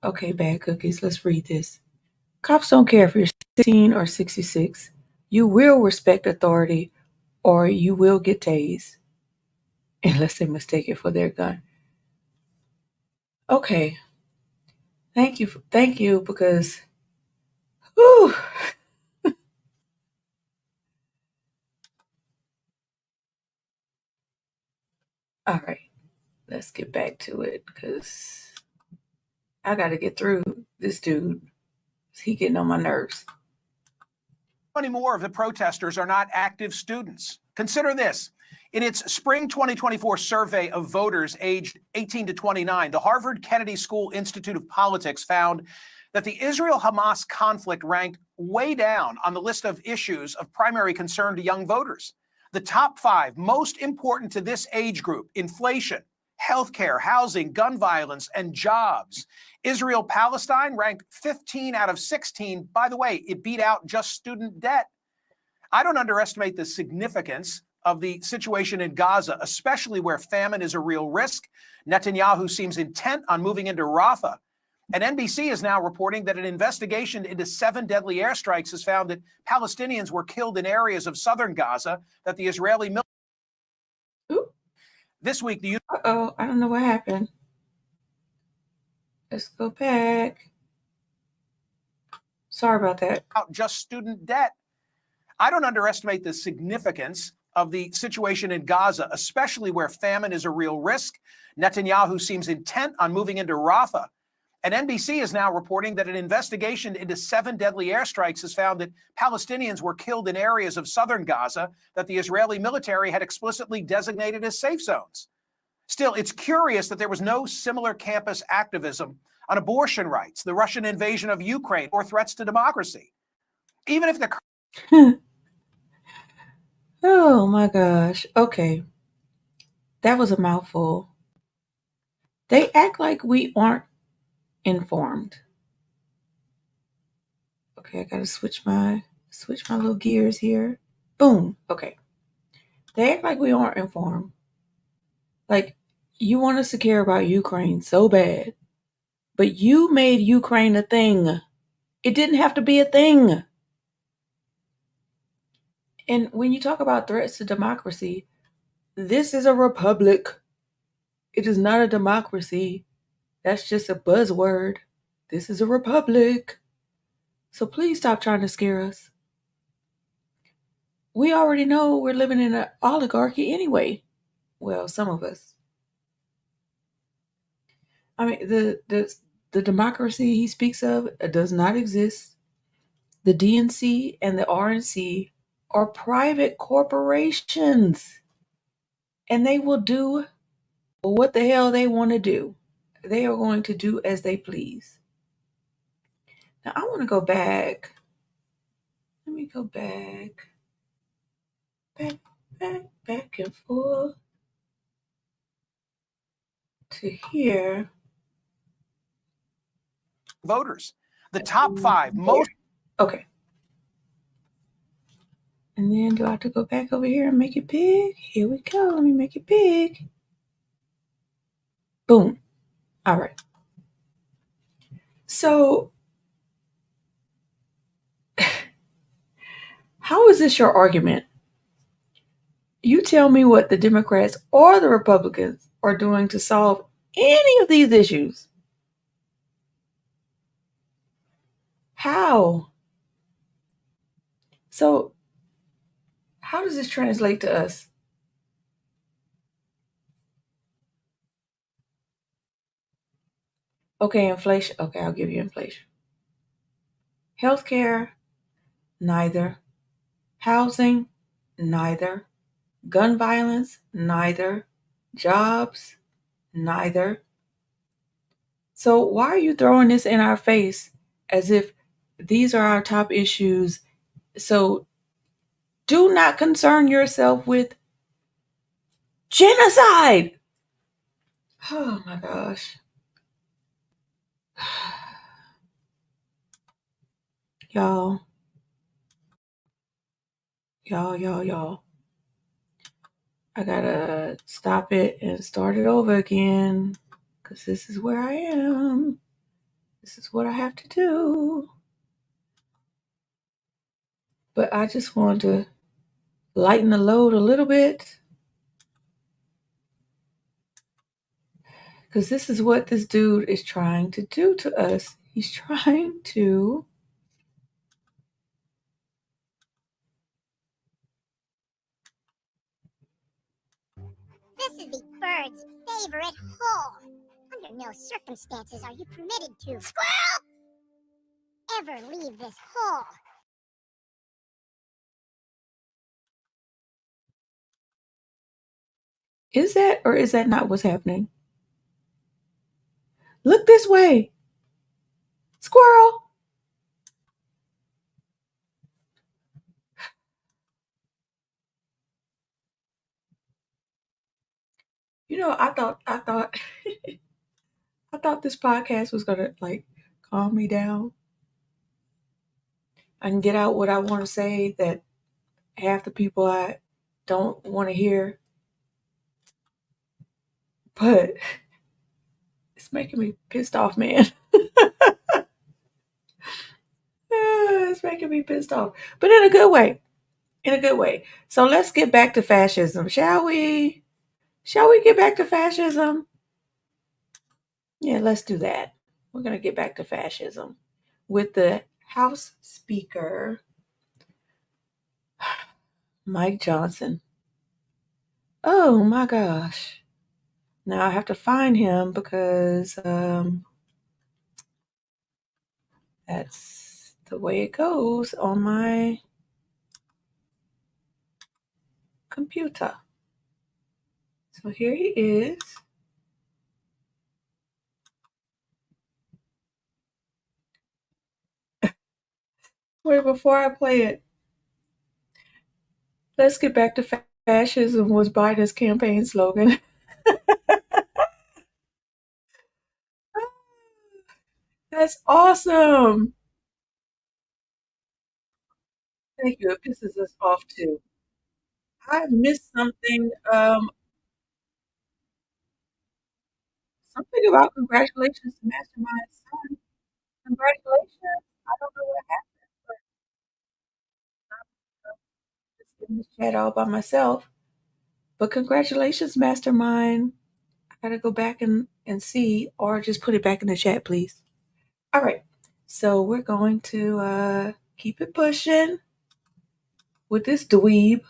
Okay, bad cookies. Let's read this. Cops don't care if you're 16 or 66. You will respect authority or you will get tased. Unless they mistake it for their gun. Okay. Thank you, because whew. All right. Let's get back to it because I got to get through this dude. He getting on my nerves. Many more of the protesters are not active students. Consider this. In its spring 2024 survey of voters aged 18 to 29, the Harvard Kennedy School Institute of Politics found that the Israel-Hamas conflict ranked way down on the list of issues of primary concern to young voters. The top 5 most important to this age group: inflation, healthcare, housing, gun violence, and jobs. Israel-Palestine ranked 15 out of 16. By the way, it beat out just student debt. I don't underestimate the significance of the situation in Gaza, especially where famine is a real risk. Netanyahu seems intent on moving into Rafah. And NBC is now reporting that an investigation into 7 deadly airstrikes has found that Palestinians were killed in areas of southern Gaza that the Israeli military. This week, the I don't know what happened. Let's go back. Sorry about that. Just student debt. I don't underestimate the significance of the situation in Gaza, especially where famine is a real risk. Netanyahu seems intent on moving into Rafah. And NBC is now reporting that an investigation into 7 deadly airstrikes has found that Palestinians were killed in areas of southern Gaza that the Israeli military had explicitly designated as safe zones. Still, it's curious that there was no similar campus activism on abortion rights, the Russian invasion of Ukraine, or threats to democracy. Even if the Oh my gosh. Okay. That was a mouthful. They act like we aren't informed. Okay, I gotta switch my little gears here. Boom. Okay. They act like we aren't informed. Like, you want us to care about Ukraine so bad, but you made Ukraine a thing. It didn't have to be a thing. And when you talk about threats to democracy, this is a republic. It is not a democracy. That's just a buzzword. This is a republic. So please stop trying to scare us. We already know we're living in an oligarchy anyway. Well, some of us. I mean, the democracy he speaks of does not exist. The DNC and the RNC are private corporations. And they will do what the hell they want to do. They are going to do as they please. Now, I want to go back. Let me go back and forth to here. Voters, the top 5 most. Okay. And then do I have to go back over here and make it big? Here we go. Let me make it big. Boom. All right. So, how is this your argument? You tell me what the Democrats or the Republicans are doing to solve any of these issues. How? So, how does this translate to us? Okay, inflation. Okay, I'll give you inflation. Healthcare, neither. Housing, neither. Gun violence, neither. Jobs, neither. So why are you throwing this in our face as if these are our top issues? So do not concern yourself with genocide. Oh my gosh. Y'all. I gotta stop it and start it over again because this is where I am. This is what I have to do. But I just want to lighten the load a little bit because this is what this dude is trying to do to us. He's trying to This is the bird's favorite hole. Under no circumstances are you permitted to squirrel ever leave this hole. Is that or is that not what's happening? Look this way. Squirrel. You know, I thought I thought this podcast was gonna like calm me down. I can get out what I want to say that half the people I don't want to hear. But it's making me pissed off, man. It's making me pissed off. But in a good way. In a good way. So let's get back to fascism, shall we? Shall we get back to fascism? Yeah, let's do that. We're going to get back to fascism with the House Speaker, Mike Johnson. Oh my gosh. Now I have to find him because that's the way it goes on my computer. So here he is. Wait, before I play it, let's get back to fascism was Biden's campaign slogan. That's awesome. Thank you. It pisses us off too. I missed something. Something about congratulations to Mastermind's son. Congratulations. I don't know what happened, but I'm just in this chat all by myself. But congratulations, Mastermind. I gotta go back and see, or just put it back in the chat, please. All right. So we're going to keep it pushing with this dweeb.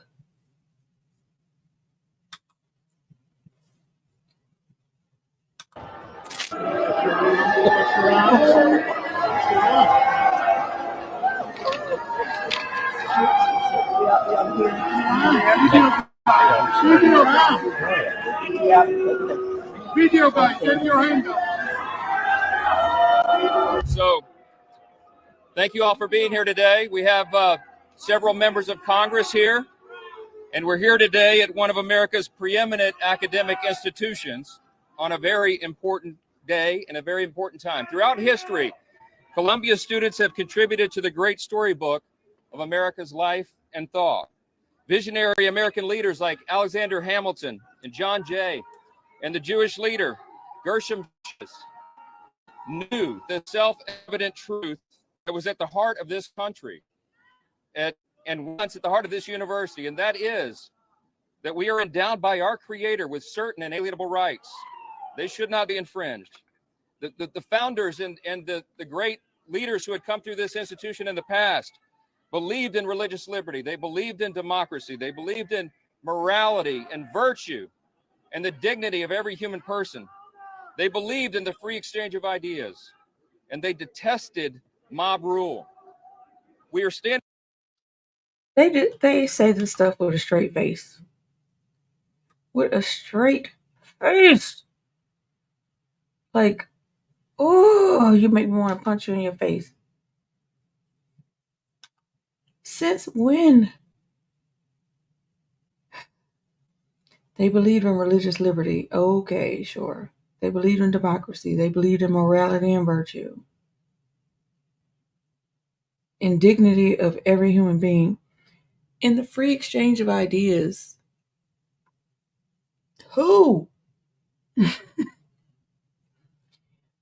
Video guy, get your hand up. So, thank you all for being here today. We have several members of Congress here, and we're here today at one of America's preeminent academic institutions on a very important day and a very important time. Throughout history, Columbia students have contributed to the great storybook of America's life and thought. Visionary American leaders like Alexander Hamilton and John Jay, and the Jewish leader Gershom knew the self-evident truth that was at the heart of this country and once at the heart of this university, and that is that we are endowed by our Creator with certain inalienable rights. They should not be infringed. The founders and the great leaders who had come through this institution in the past believed in religious liberty. They believed in democracy. They believed in morality and virtue and the dignity of every human person. They believed in the free exchange of ideas, and they detested mob rule. We are standing. They say this stuff with a straight face. With a straight face. Like, oh, you make me want to punch you in your face. Since when? They believed in religious liberty. Okay, sure. They believed in democracy. They believed in morality and virtue. In dignity of every human being. In the free exchange of ideas. Who?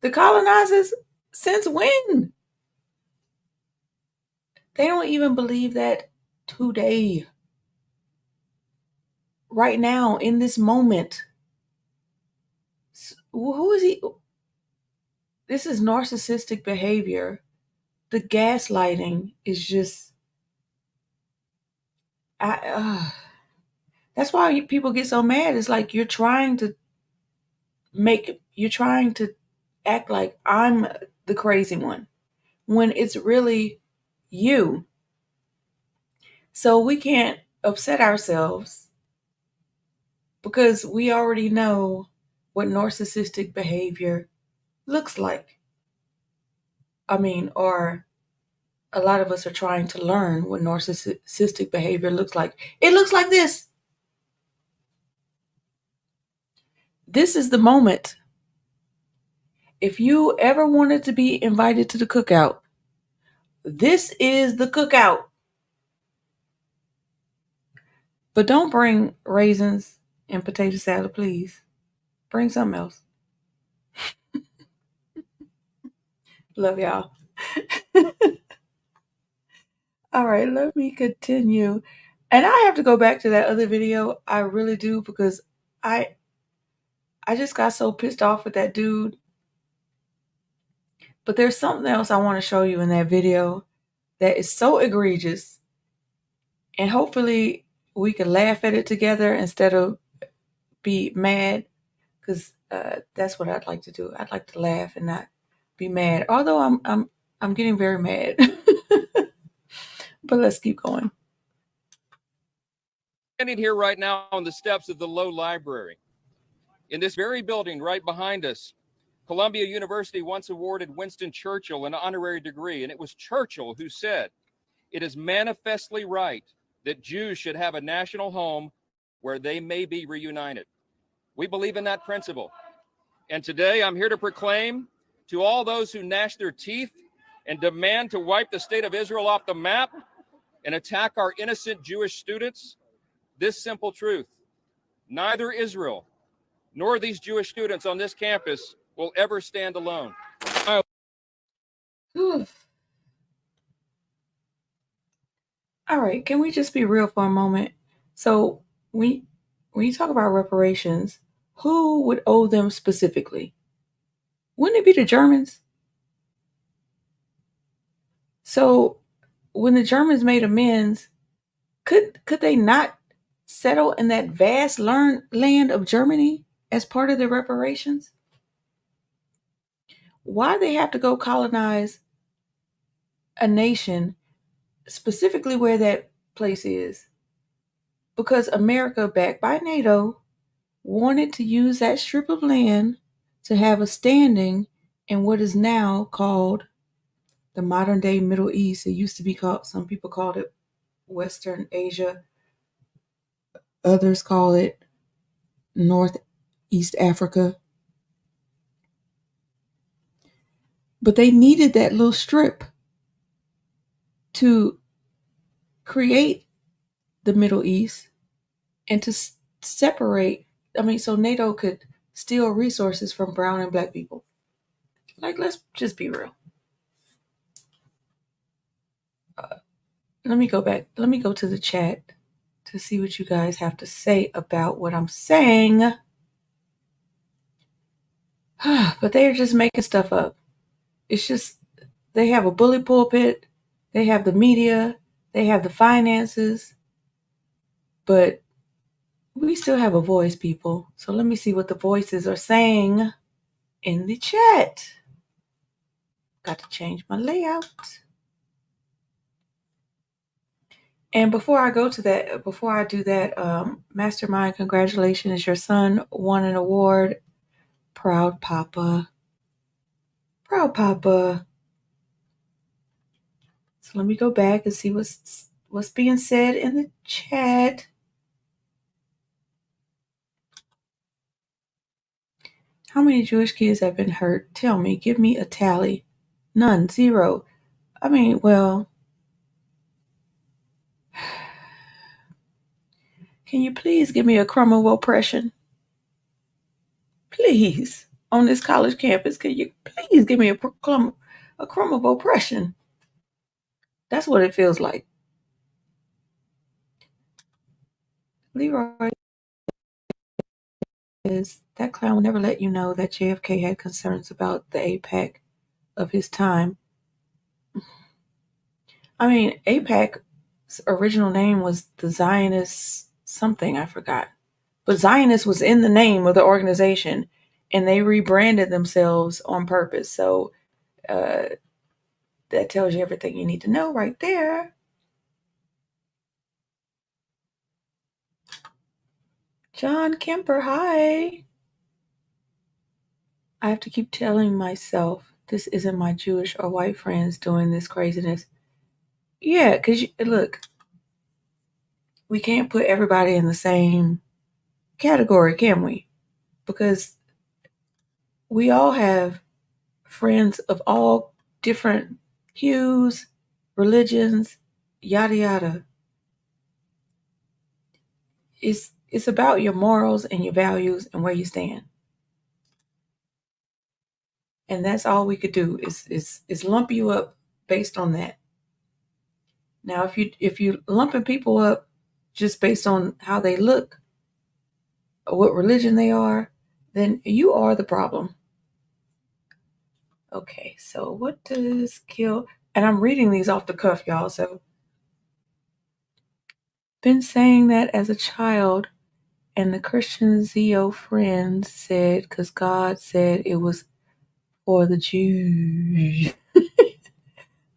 The colonizers? Since when? They don't even believe that today. Right now, in this moment. Who is he? This is narcissistic behavior. The gaslighting is just. That's why people get so mad. It's like you're trying to act like I'm the crazy one when it's really you. So we can't upset ourselves because we already know what narcissistic behavior looks like. Or a lot of us are trying to learn what narcissistic behavior looks like. It looks like this. This is the moment. If you ever wanted to be invited to the cookout, this is the cookout. But don't bring raisins and potato salad, please. Bring something else. Love y'all. All right, let me continue. And I have to go back to that other video. I really do, because I just got so pissed off with that dude. But there's something else I want to show you in that video that is so egregious. And hopefully we can laugh at it together instead of be mad, because that's what I'd like to do. I'd like to laugh and not be mad. Although I'm getting very mad. But let's keep going. Standing here right now on the steps of the Low Library. In this very building right behind us, Columbia University once awarded Winston Churchill an honorary degree, and it was Churchill who said, "It is manifestly right that Jews should have a national home where they may be reunited." We believe in that principle. And today I'm here to proclaim to all those who gnash their teeth and demand to wipe the state of Israel off the map and attack our innocent Jewish students, this simple truth: neither Israel nor these Jewish students on this campus will ever stand alone. All right, can we just be real for a moment? So when you talk about reparations, who would owe them specifically? Wouldn't it be the Germans? So when the Germans made amends, could they not settle in that vast land of Germany as part of the reparations? Why they have to go colonize a nation, specifically where that place is? Because America, backed by NATO, wanted to use that strip of land to have a standing in what is now called the modern day Middle East. It used to be called, some people called it Western Asia. Others call it Northeast Africa. But they needed that little strip to create the Middle East and to separate, so NATO could steal resources from brown and black people. Like, let's just be real. Let me go back. Let me go to the chat to see what you guys have to say about what I'm saying. But they are just making stuff up. It's just, they have a bully pulpit, they have the media, they have the finances, but we still have a voice, people. So let me see what the voices are saying in the chat. Got to change my layout. And before I do that, Mastermind, congratulations. Your son won an award. Proud Papa. Proud Papa. So let me go back and see what's being said in the chat. How many Jewish kids have been hurt? Tell me. Give me a tally. None. Zero. I mean, well, can you please give me a crumb of oppression? Please. On this college campus, can you please give me a crumb of oppression? That's what it feels like. Leroy says, that clown will never let you know that JFK had concerns about the AIPAC of his time. I mean, AIPAC's original name was the Zionist something, I forgot. But Zionist was in the name of the organization, and they rebranded themselves on purpose. So that tells you everything you need to know right there. John Kemper, hi. I have to keep telling myself this isn't my Jewish or white friends doing this craziness. Yeah, because look, we can't put everybody in the same category, can we? Because we all have friends of all different hues, religions, yada yada. It's about your morals and your values and where you stand. And that's all we could do is lump you up based on that. Now, if you lumping people up just based on how they look or what religion they are, then you are the problem. Okay, so what does kill? And I'm reading these off the cuff, y'all. So, been saying that as a child, and the Christian Zio friends said, because God said it was for the Jews.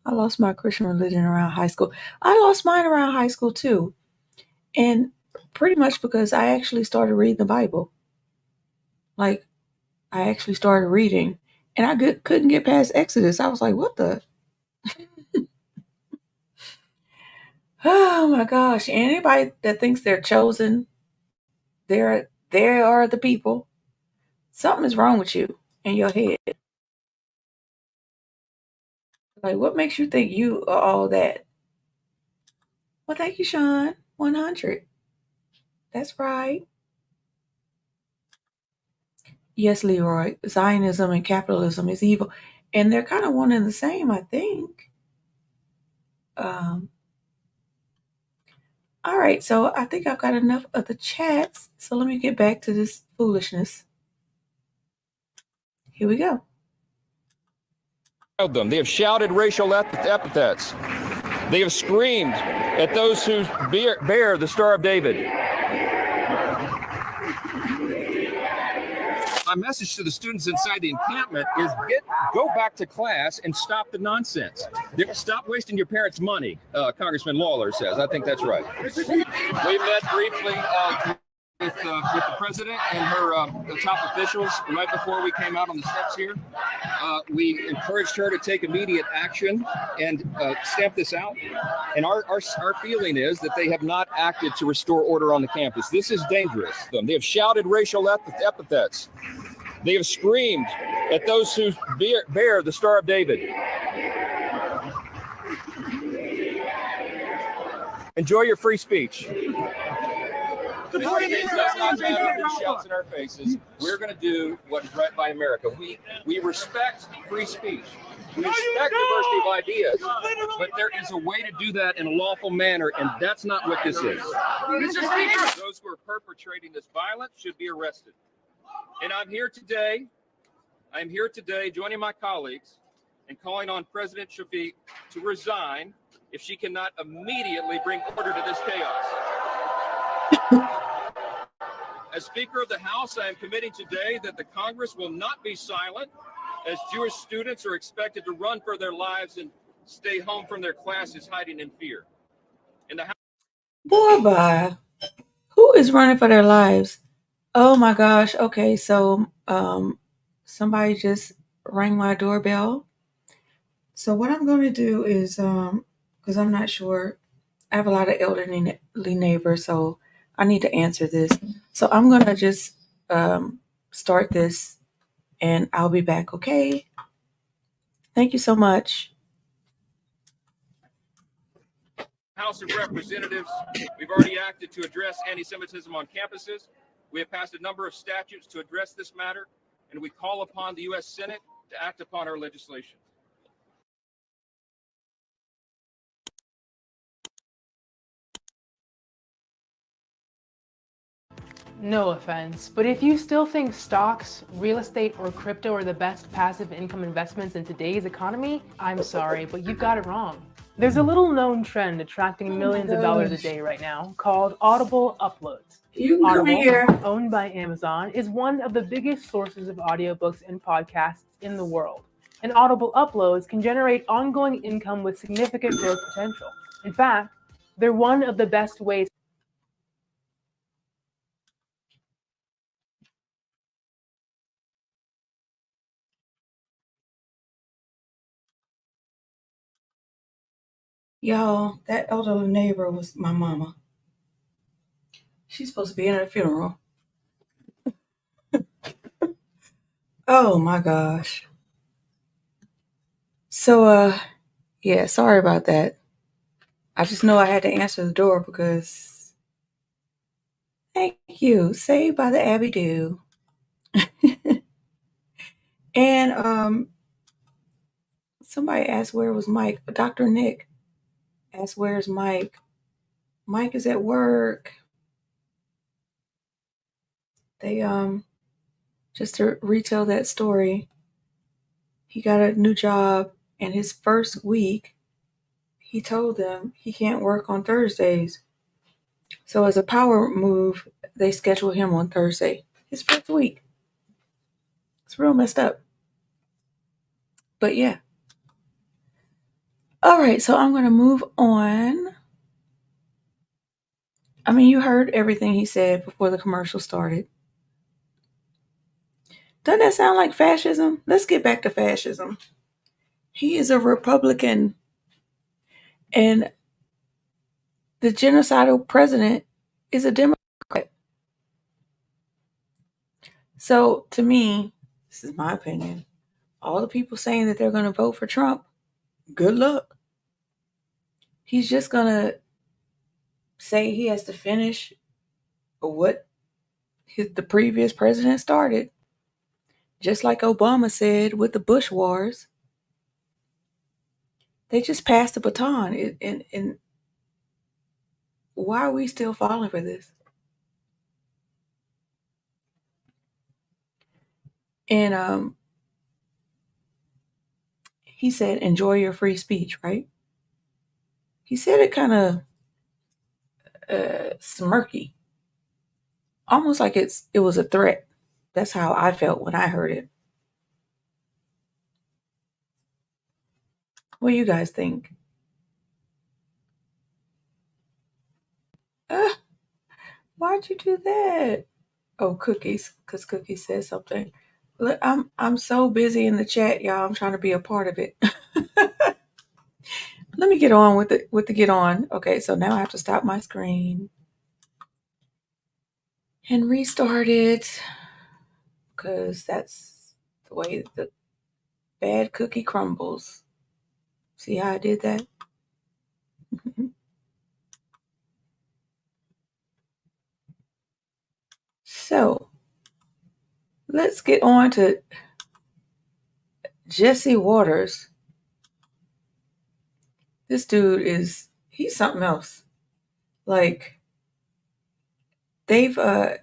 I lost my Christian religion around high school. I lost mine around high school too. And pretty much because I actually started reading the Bible. Like, I actually started reading. And I couldn't get past Exodus. I was like, what the? Oh my gosh. Anybody that thinks they're chosen, they are the people. Something is wrong with you in your head. Like, what makes you think you are all that? Well, thank you, Sean. 100. That's right. Yes, Leroy. Zionism and capitalism is evil. And they're kind of one and the same, I think. All right, so I think I've got enough of the chats. So let me get back to this foolishness. Here we go. They have shouted racial epithets. They have screamed at those who bear the Star of David. My message to the students inside the encampment is go back to class and stop the nonsense. Stop wasting your parents' money, Congressman Lawler says. I think that's right. We met briefly with the president and her top officials right before we came out on the steps here. We encouraged her to take immediate action and stamp this out. And our feeling is that they have not acted to restore order on the campus. This is dangerous. They have shouted racial epithets. They have screamed at those who bear the Star of David. Enjoy your free speech. But it does not matter who shouts in our faces. We're going to do what is right by America. We respect free speech. We respect diversity of ideas, but there is a way to do that in a lawful manner, and that's not what this is. Those who are perpetrating this violence should be arrested. And I'm here today joining my colleagues and calling on President Shafiq to resign if she cannot immediately bring order to this chaos. As Speaker of the House, I am committing today that the Congress will not be silent as Jewish students are expected to run for their lives and stay home from their classes hiding in fear. In the House. Boy, who is running for their lives? Oh my gosh. Okay, so somebody just rang my doorbell. So what I'm going to do is, because I'm not sure, I have a lot of elderly neighbors, so I need to answer this. So I'm going to just start this, and I'll be back, okay? Thank you so much. House of Representatives, we've already acted to address anti-Semitism on campuses. We have passed a number of statutes to address this matter, and we call upon the U.S. Senate to act upon our legislation. No offense, but if you still think stocks, real estate, or crypto are the best passive income investments in today's economy, I'm sorry, but you've got it wrong. There's a little known trend attracting millions of dollars a day right now called Audible uploads. Audible, owned by Amazon, is one of the biggest sources of audiobooks and podcasts in the world. And Audible uploads can generate ongoing income with significant growth potential. In fact, they're one of the best ways. Y'all, that elderly neighbor was my mama. She's supposed to be in a funeral. Oh my gosh. So, yeah, sorry about that. I just know I had to answer the door because, thank you, Saved by the Abby Do. And somebody asked where was Mike. Dr. Nick asked where's Mike. Mike is at work. They just to retell that story, he got a new job, and his first week, he told them he can't work on Thursdays. So as a power move, they scheduled him on Thursday. His first week. It's real messed up. But yeah. All right, so I'm going to move on. I mean, you heard everything he said before the commercial started. Doesn't that sound like fascism? Let's get back to fascism. He is a Republican, and the genocidal president is a Democrat. So to me, this is my opinion, all the people saying that they're going to vote for Trump, good luck. He's just going to say he has to finish what the previous president started. Just like Obama said with the Bush wars. They just passed the baton. And why are we still falling for this? And he said, enjoy your free speech, right? He said it kind of smirky. Almost like it was a threat. That's how I felt when I heard it. What do you guys think? Why'd you do that? Oh, Cookies, because Cookie said something. Look, I'm so busy in the chat, y'all. I'm trying to be a part of it. Let me get on with the get on. Okay, so now I have to stop my screen and restart it because that's the way the bad cookie crumbles. See how I did that? So let's get on to Jesse Waters. This dude he's something else. Like, they're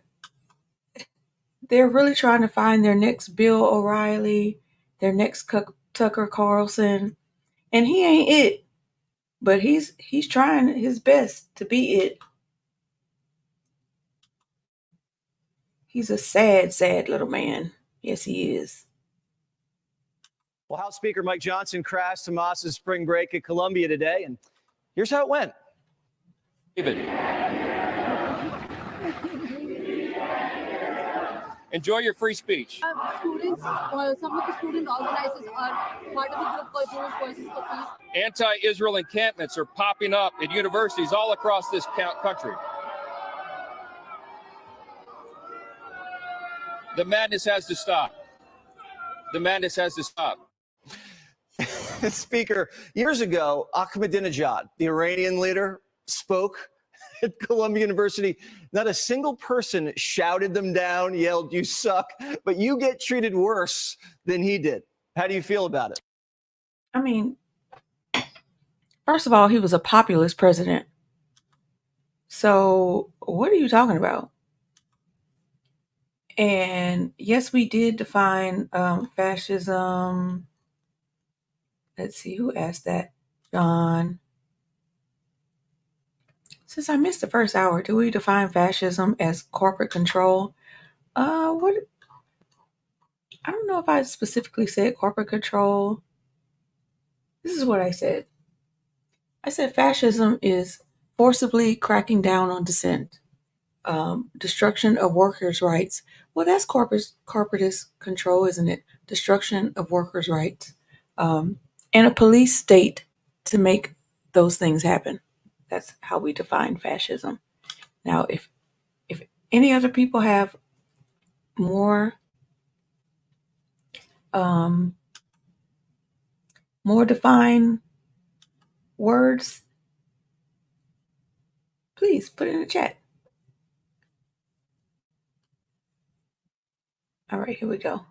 really trying to find their next Bill O'Reilly, their next Tucker Carlson, and he ain't it, but he's trying his best to be it. He's a sad, sad little man. Yes, he is. Well, House Speaker Mike Johnson crashed Hamas's spring break at Columbia today, and here's how it went. David. Enjoy your free speech. Students, some of the student organizers are part of the group called Jewish Voices for Peace. Anti-Israel encampments are popping up at universities all across this country. The madness has to stop. The madness has to stop. Speaker, years ago, Ahmadinejad, the Iranian leader, spoke at Columbia University. Not a single person shouted them down, yelled, "You suck," but you get treated worse than he did. How do you feel about it? I mean, first of all, he was a populist president. So what are you talking about? And yes, we did define fascism. Let's see, who asked that? John. Since I missed the first hour, do we define fascism as corporate control? What? I don't know if I specifically said corporate control. This is what I said. I said fascism is forcibly cracking down on dissent, destruction of workers' rights. Well, that's corporatist control, isn't it? Destruction of workers' rights, and a police state to make those things happen. That's how we define fascism. Now, if any other people have more defined words, please put it in the chat. All right, here we go.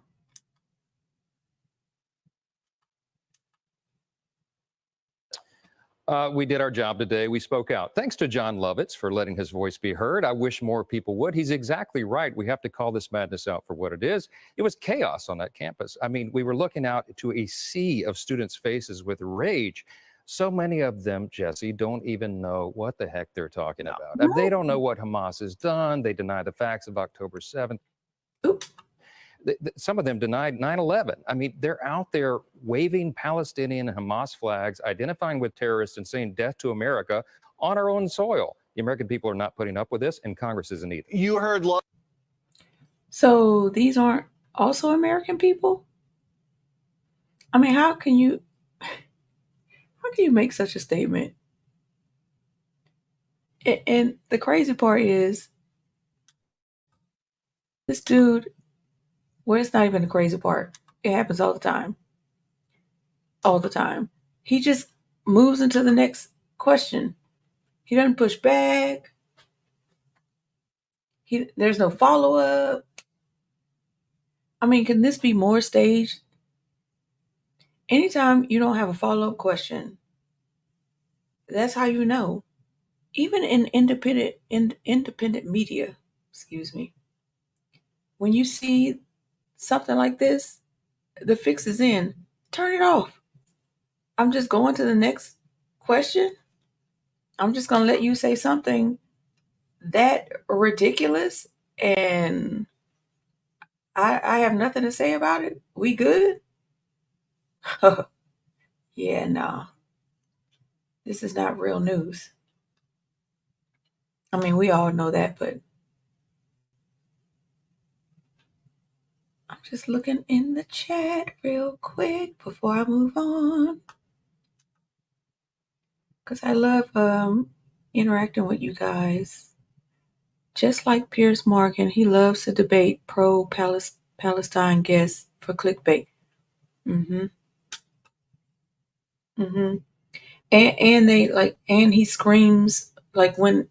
We did our job today. We spoke out. Thanks to John Lovitz for letting his voice be heard. I wish more people would. He's exactly right. We have to call this madness out for what it is. It was chaos on that campus. I mean, we were looking out to a sea of students' faces with rage. So many of them, Jesse, don't even know what the heck they're talking about. No. They don't know what Hamas has done. They deny the facts of October 7th. Some of them denied 9/11. I mean, they're out there waving Palestinian and Hamas flags, identifying with terrorists and saying death to America on our own soil. The American people are not putting up with this, and Congress isn't either. You heard. So these aren't also American people? I mean, how can you make such a statement? And the crazy part is, this dude, well, it's not even the crazy part. It happens all the time. All the time. He just moves into the next question. He doesn't push back. There's no follow-up. I mean, can this be more staged? Anytime you don't have a follow-up question, that's how you know. Even in independent media, excuse me, when you see something like this, the fix is in. Turn it off. I'm just going to the next question. I'm just going to let you say something that ridiculous, and I have nothing to say about it. We good? Yeah, no. This is not real news. I mean, we all know that, but I'm just looking in the chat real quick before I move on, because I love interacting with you guys. Just like Piers Morgan, he loves to debate pro-Palestine guests for clickbait. And he screams like when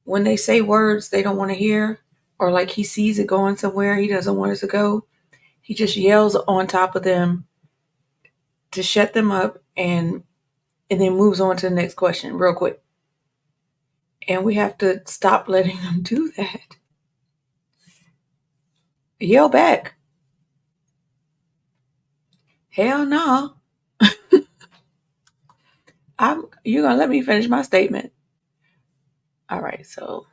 they say words they don't want to hear, or like he sees it going somewhere he doesn't want it to go, he just yells on top of them to shut them up and then moves on to the next question real quick. And we have to stop letting them do that. Yell back. Hell no. You're going to let me finish my statement. All right, so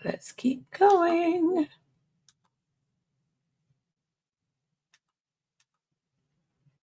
let's keep going.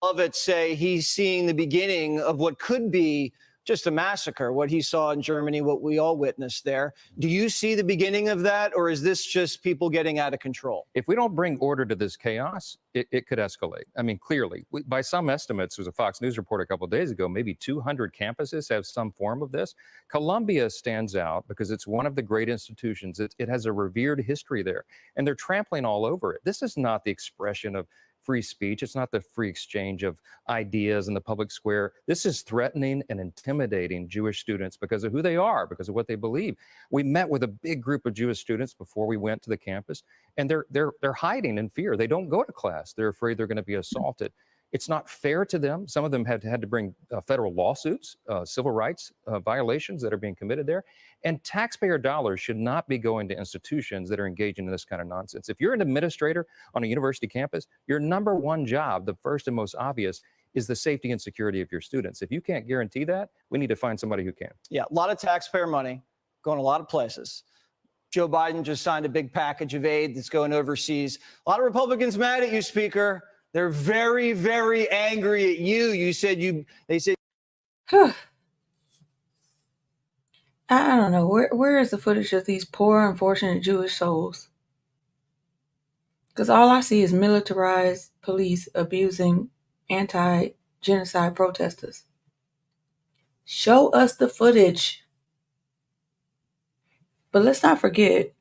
Lovett say he's seeing the beginning of what could be just a massacre, what he saw in Germany, what we all witnessed there. Do you see the beginning of that, or is this just people getting out of control? If we don't bring order to this chaos, it could escalate. I mean, clearly, by some estimates, there was a Fox News report a couple of days ago, maybe 200 campuses have some form of this. Columbia stands out because it's one of the great institutions. It has a revered history there, and they're trampling all over it. This is not the expression of free speech. It's not the free exchange of ideas in the public square. This is threatening and intimidating Jewish students because of who they are, because of what they believe. We met with a big group of Jewish students before we went to the campus, and they're hiding in fear. They don't go to class. They're afraid they're going to be assaulted. It's not fair to them. Some of them had to bring federal lawsuits, civil rights violations that are being committed there. And taxpayer dollars should not be going to institutions that are engaging in this kind of nonsense. If you're an administrator on a university campus, your number one job, the first and most obvious, is the safety and security of your students. If you can't guarantee that, we need to find somebody who can. Yeah, a lot of taxpayer money going a lot of places. Joe Biden just signed a big package of aid that's going overseas. A lot of Republicans mad at you, Speaker. They're very, very angry at you. They said. I don't know. Where is the footage of these poor, unfortunate Jewish souls? Because all I see is militarized police abusing anti-genocide protesters. Show us the footage. But let's not forget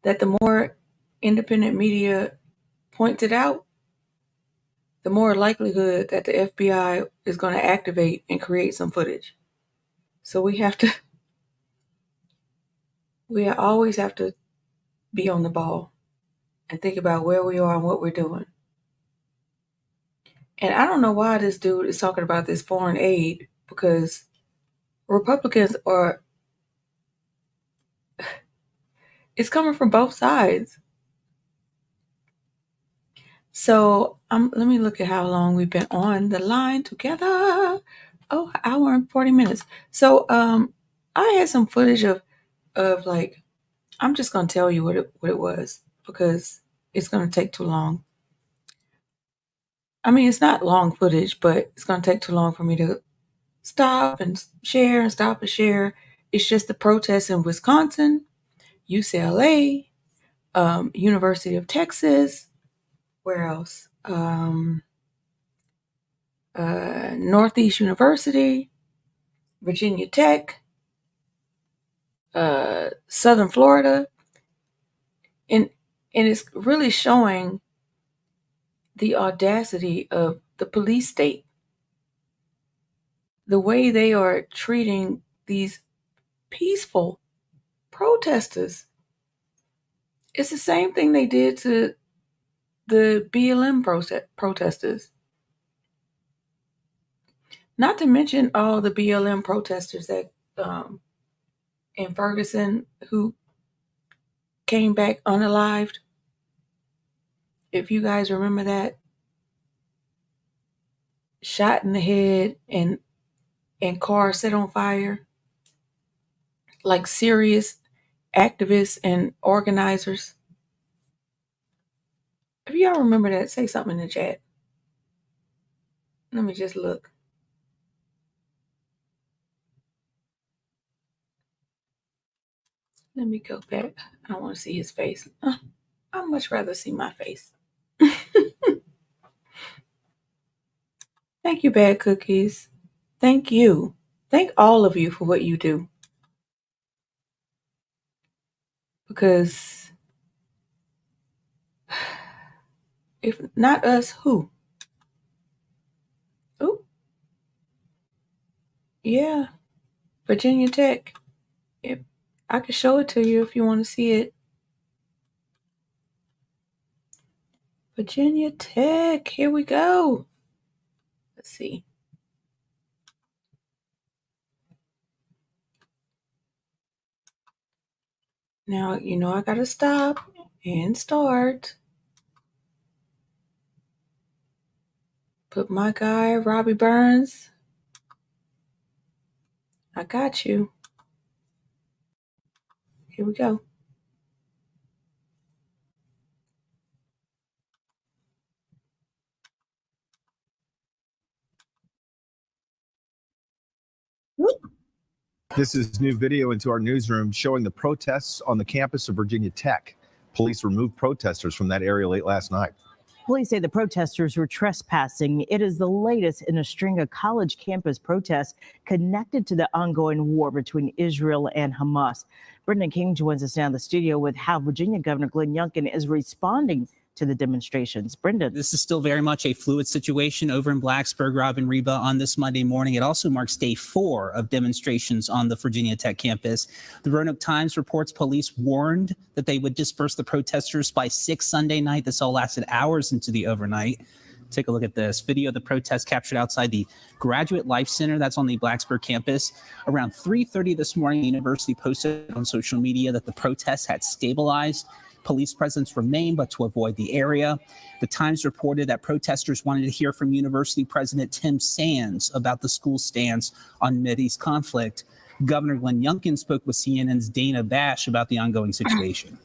that the more independent media points it out, the more likelihood that the FBI is going to activate and create some footage. So we always have to be on the ball and think about where we are and what we're doing. And I don't know why this dude is talking about this foreign aid, because Republicans it's coming from both sides. So let me look at how long we've been on the line together. Oh, an hour and 40 minutes. So I had some footage of like, I'm just going to tell you what it was, because it's going to take too long. I mean, it's not long footage, but it's going to take too long for me to stop and share and stop and share. It's just the protests in Wisconsin, UCLA, University of Texas. Where else? Northeast University, Virginia Tech, Southern Florida. And it's really showing the audacity of the police state. The way they are treating these peaceful protesters. It's the same thing they did to the BLM protesters. Not to mention all the BLM protesters that in Ferguson who came back unalived. If you guys remember that, shot in the head and car set on fire, like serious activists and organizers. If y'all remember that, say something in the chat. Let me just look. Let me go back. I don't want to see his face. I'd much rather see my face. Thank you, Bad Cookies. Thank you. Thank all of you for what you do. Because if not us, who? Oh, yeah. Virginia Tech. I can show it to you if you want to see it. Virginia Tech, here we go. Let's see. Now, you know I gotta stop and start. Put my guy, Robbie Burns. I got you. Here we go. This is new video into our newsroom showing the protests on the campus of Virginia Tech. Police removed protesters from that area late last night. Police say the protesters were trespassing. It is the latest in a string of college campus protests connected to the ongoing war between Israel and Hamas. Brendan King joins us now in the studio with how Virginia Governor Glenn Youngkin is responding to the demonstrations. Brendan. This is still very much a fluid situation over in Blacksburg, Robin Reba, on this Monday morning. It also marks day 4 of demonstrations on the Virginia Tech campus. The Roanoke Times reports police warned that they would disperse the protesters by 6 Sunday night. This all lasted hours into the overnight. Take a look at this video of the protest captured outside the Graduate Life Center that's on the Blacksburg campus. Around 3:30 this morning, the university posted on social media that the protests had stabilized. Police presence remained, but to avoid the area. The Times reported that protesters wanted to hear from University President Tim Sands about the school's stance on Mideast conflict. Governor Glenn Youngkin spoke with CNN's Dana Bash about the ongoing situation.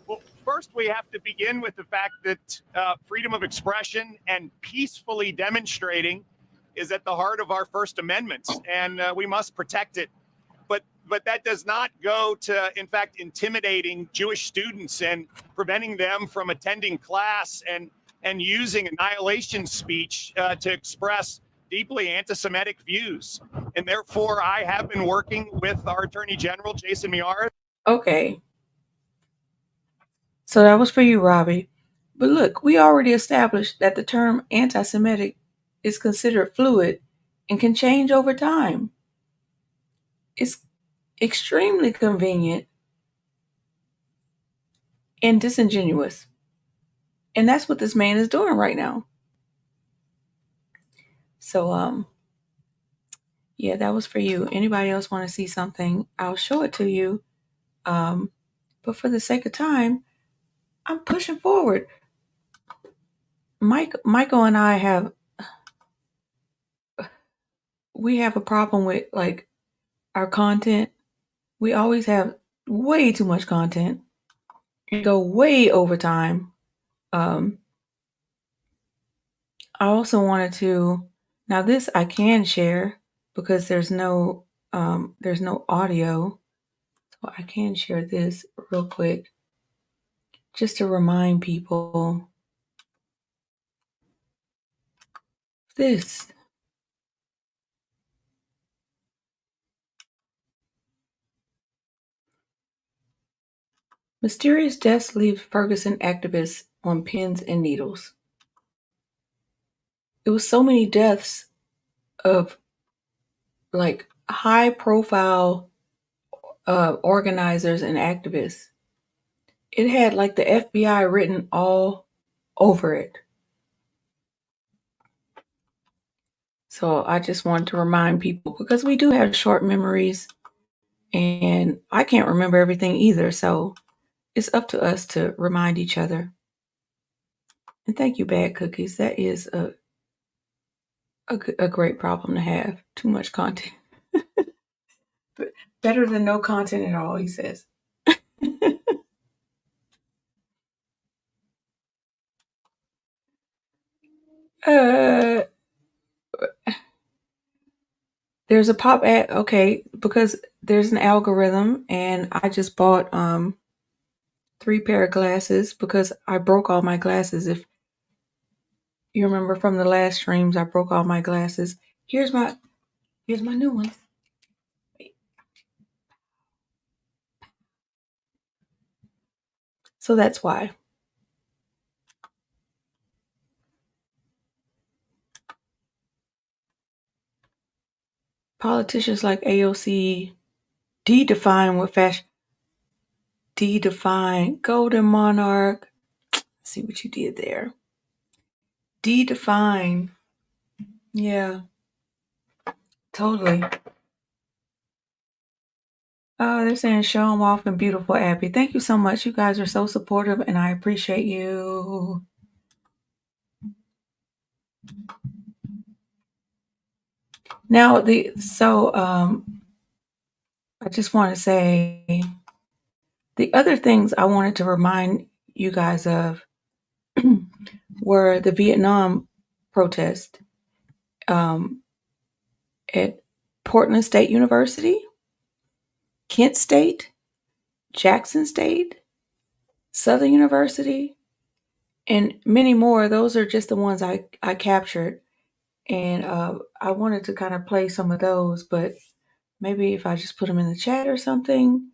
Well, first we have to begin with the fact that freedom of expression and peacefully demonstrating is at the heart of our First Amendment, and we must protect it. But that does not go to, in fact, intimidating Jewish students and preventing them from attending class and using annihilation speech to express deeply anti-Semitic views. And therefore, I have been working with our Attorney General, Jason Miyares. Okay. So that was for you, Robbie. But look, we already established that the term anti-Semitic is considered fluid and can change over time. It's extremely convenient and disingenuous. And that's what this man is doing right now. So, yeah, that was for you. Anybody else want to see something? I'll show it to you. But for the sake of time, I'm pushing forward. Michael and I have a problem with like our content. We always have way too much content. We go way over time. I also wanted to, now this I can share because there's no audio. So I can share this real quick just to remind people this. Mysterious deaths leave Ferguson activists on pins and needles. It was so many deaths of like high profile organizers and activists. It had like the FBI written all over it. So I just wanted to remind people because we do have short memories and I can't remember everything either. So it's up to us to remind each other. And thank you, Bad Cookies. That is a great problem to have. Too much content. But better than no content at all, he says. There's a pop ad, okay, because there's an algorithm and I just bought 3 pair of glasses because I broke all my glasses. If you remember from the last streams, I broke all my glasses. Here's my new ones. Wait. So that's why. Politicians like AOC D-define what fashion. D-define. Golden Monarch. Let's see what you did there. D-define. Yeah. Totally. Oh, they're saying show them off and beautiful, Abby. Thank you so much. You guys are so supportive, and I appreciate you. Now, I just want to say the other things I wanted to remind you guys of were the Vietnam protest at Portland State University, Kent State, Jackson State, Southern University, and many more. Those are just the ones I captured. And I wanted to kind of play some of those, but maybe if I just put them in the chat or something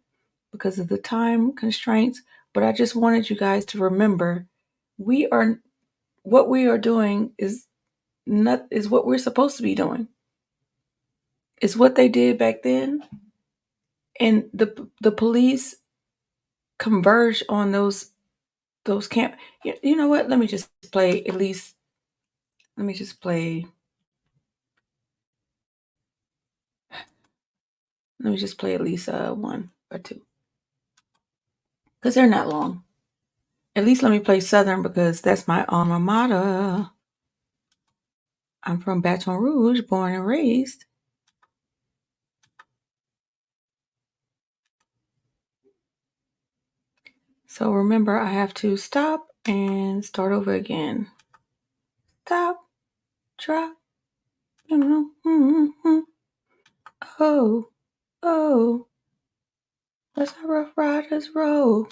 because of the time constraints. But I just wanted you guys to remember what we are doing is what we're supposed to be doing. It's what they did back then. And the police converge on those camp. You know what? Let me just play at least. Let me just play. Let me just play at least one or two. Because they're not long. At least let me play Southern because that's my alma mater. I'm from Baton Rouge, born and raised. So remember, I have to stop and start over again. Stop, drop. Oh, oh. Let's have Rough Riders roll.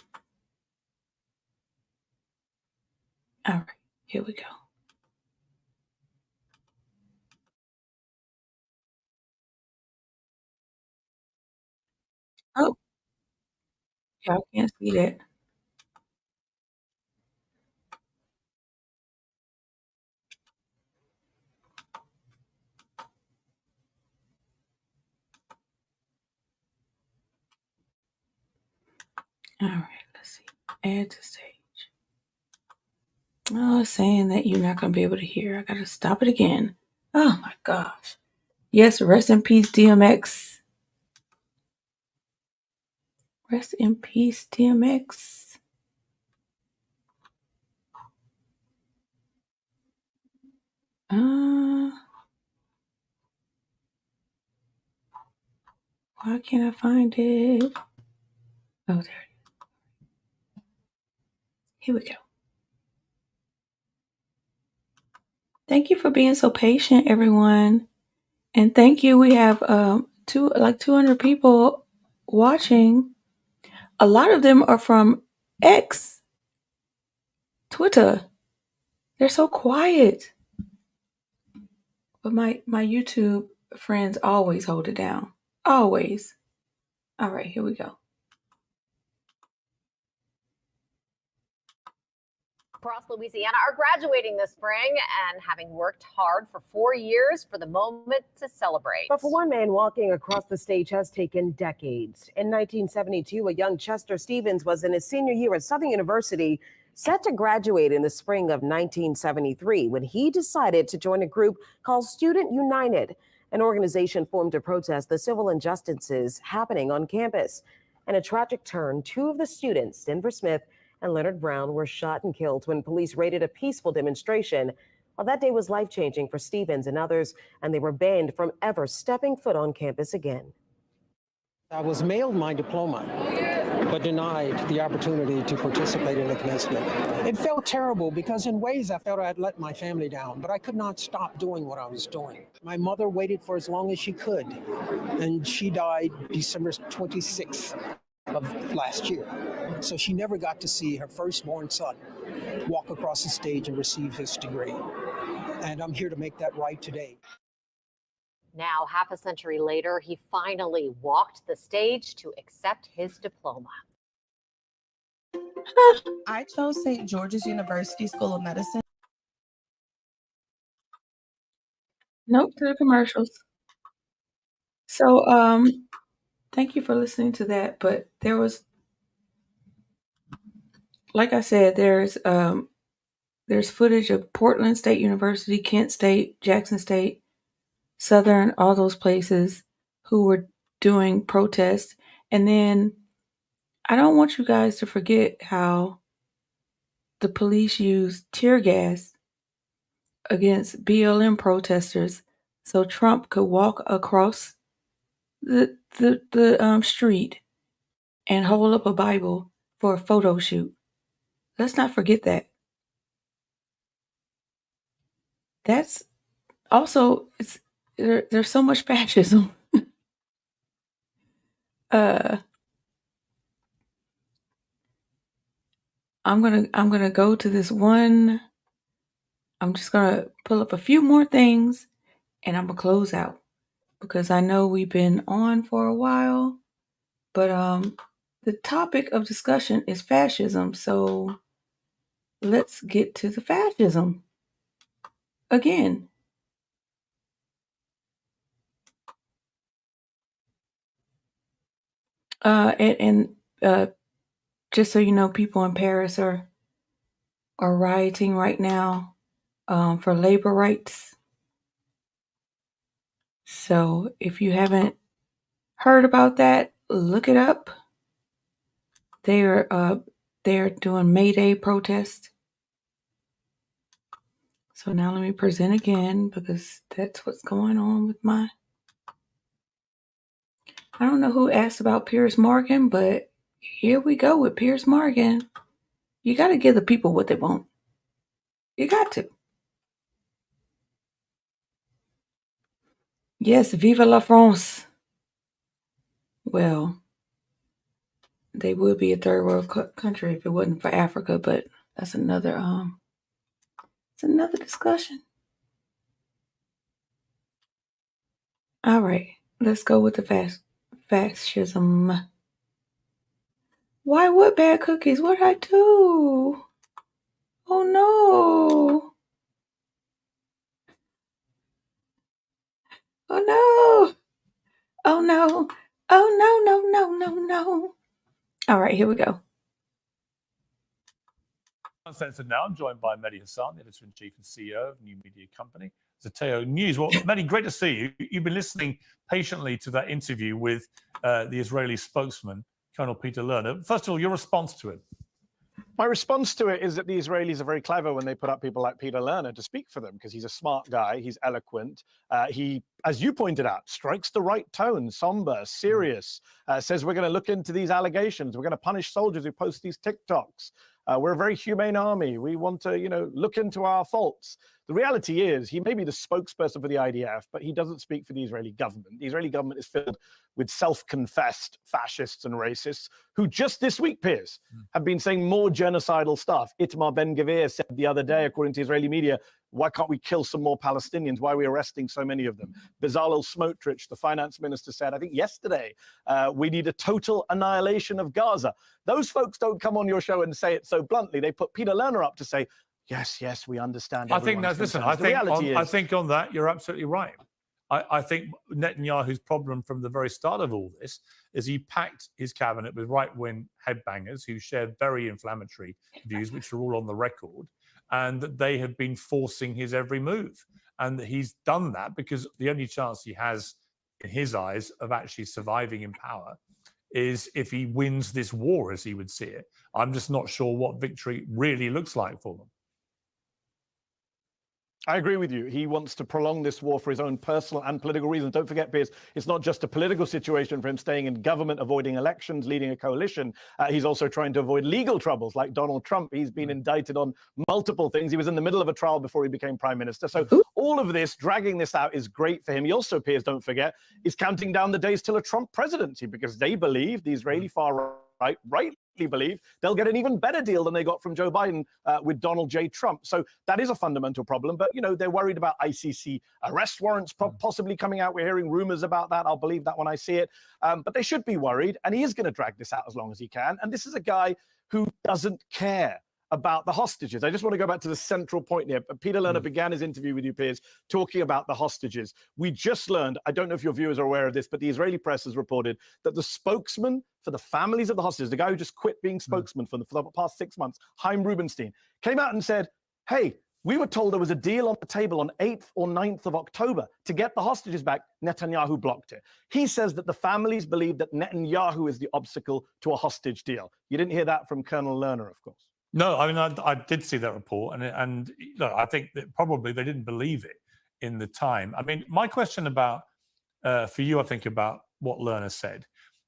All right, here we go. Oh, y'all can't see that. All right, let's see. Add to stage. Oh, it's saying that you're not going to be able to hear. I got to stop it again. Oh, my gosh. Yes, rest in peace, DMX. Rest in peace, DMX. Why can't I find it? Oh, there it is. Here we go. Thank you for being so patient, everyone. And thank you. We have 200 people watching. A lot of them are from X, Twitter. They're so quiet. But my YouTube friends always hold it down. Always. All right, here we go. Across Louisiana are graduating this spring and having worked hard for 4 years for the moment to celebrate. But for one man, walking across the stage has taken decades. In 1972, a young Chester Stevens was in his senior year at Southern University, set to graduate in the spring of 1973 when he decided to join a group called Student United, an organization formed to protest the civil injustices happening on campus. In a tragic turn, two of the students, Denver Smith and Leonard Brown, were shot and killed when police raided a peaceful demonstration. Well, that day was life-changing for Stevens and others, and they were banned from ever stepping foot on campus again. I was mailed my diploma, but denied the opportunity to participate in the commencement. It felt terrible because in ways I felt I had let my family down, but I could not stop doing what I was doing. My mother waited for as long as she could, and she died December 26th of last year. So she never got to see her firstborn son walk across the stage and receive his degree. And I'm here to make that right today. Now, half a century later, he finally walked the stage to accept his diploma. I chose St. George's University School of Medicine. Nope, to the commercials. So, Thank you for listening to that. But there was, like I said, there's footage of Portland State University, Kent State, Jackson State, Southern, all those places who were doing protests. And then I don't want you guys to forget how the police used tear gas against BLM protesters so Trump could walk across the street and hold up a Bible for a photo shoot. Let's not forget that. That's also, there's so much fascism. I'm gonna go to this one. I'm just gonna pull up a few more things and I'm gonna close out because I know we've been on for a while, but the topic of discussion is fascism. So let's get to the fascism again. Just so you know, people in Paris are rioting right now for labor rights. So if you haven't heard about that, look it up. They're doing May Day protest. So now let me present again because that's what's going on with my. I don't know who asked about Piers Morgan, but here we go with Piers Morgan. You got to give the people what they want. You got to. Yes, vive la France. Well, they would be a third world country if it wasn't for Africa, but that's another it's another discussion. All right, let's go with the fascism. Why what bad cookies? What did I do? Oh no. Oh no. Oh no. Oh no. All right, here we go. Uncensored now. I'm joined by Mehdi Hassan, the editor-in-chief and CEO of new media company, Zateo News. Well, Mehdi, great to see you. You've been listening patiently to that interview with the Israeli spokesman, Colonel Peter Lerner. First of all, your response to it. My response to it is that the Israelis are very clever when they put up people like Peter Lerner to speak for them because he's a smart guy, he's eloquent. He, as you pointed out, strikes the right tone, somber, serious, says we're going to look into these allegations, we're going to punish soldiers who post these TikToks. We're a very humane army. We want to, look into our faults. The reality is he may be the spokesperson for the IDF, but he doesn't speak for the Israeli government. The Israeli government is filled with self-confessed fascists and racists who just this week, Piers, have been saying more genocidal stuff. Itamar Ben-Gvir said the other day, according to Israeli media, why can't we kill some more Palestinians? Why are we arresting so many of them? Bezalel Smotrich, the finance minister, said, I think yesterday, we need a total annihilation of Gaza. Those folks don't come on your show and say it so bluntly. They put Peter Lerner up to say, yes, we understand. I think that's, listen, I think on that, you're absolutely right. I think Netanyahu's problem from the very start of all this is he packed his cabinet with right-wing headbangers who shared very inflammatory views, which are all on the record, and that they have been forcing his every move. And he's done that because the only chance he has, in his eyes, of actually surviving in power is if he wins this war, as he would see it. I'm just not sure what victory really looks like for them. I agree with you. He wants to prolong this war for his own personal and political reasons. Don't forget, Piers, it's not just a political situation for him staying in government, avoiding elections, leading a coalition. He's also trying to avoid legal troubles like Donald Trump. He's been indicted on multiple things. He was in the middle of a trial before he became prime minister. So all of this, dragging this out is great for him. He also, Piers, don't forget, is counting down the days till a Trump presidency because they believe, the Israeli far right, rightly believe, they'll get an even better deal than they got from Joe Biden with Donald J. Trump. So that is a fundamental problem. But, they're worried about ICC arrest warrants possibly coming out. We're hearing rumors about that. I'll believe that when I see it. But they should be worried. And he is going to drag this out as long as he can. And this is a guy who doesn't care about the hostages. I just want to go back to the central point here. Peter Lerner began his interview with you, Piers, talking about the hostages. We just learned, I don't know if your viewers are aware of this, but the Israeli press has reported that the spokesman for the families of the hostages, the guy who just quit being spokesman for the past 6 months, Chaim Rubenstein, came out and said, hey, we were told there was a deal on the table on 8th or 9th of October to get the hostages back. Netanyahu blocked it. He says that the families believe that Netanyahu is the obstacle to a hostage deal. You didn't hear that from Colonel Lerner, of course. No, I mean, I did see that report, and look, I think that probably they didn't believe it in the time. I mean, my question about, for you, I think, about what Lerner said,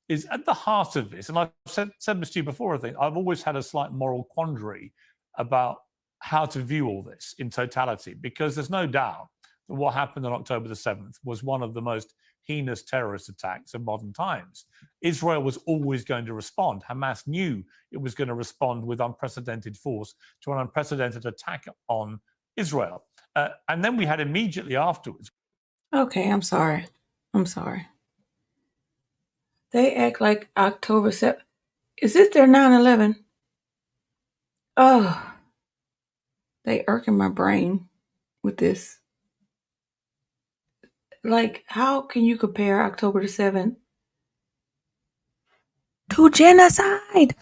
is at the heart of this, and I've said this to you before, I think, I've always had a slight moral quandary about how to view all this in totality, because there's no doubt that what happened on October the 7th was one of the most heinous terrorist attacks of modern times. Israel was always going to respond. Hamas knew it was going to respond with unprecedented force to an unprecedented attack on Israel. And then we had immediately afterwards. Okay, I'm sorry. They act like October 7th. Is this their 9/11? Oh, they irking my brain with this. Like, how can you compare October the 7th to genocide?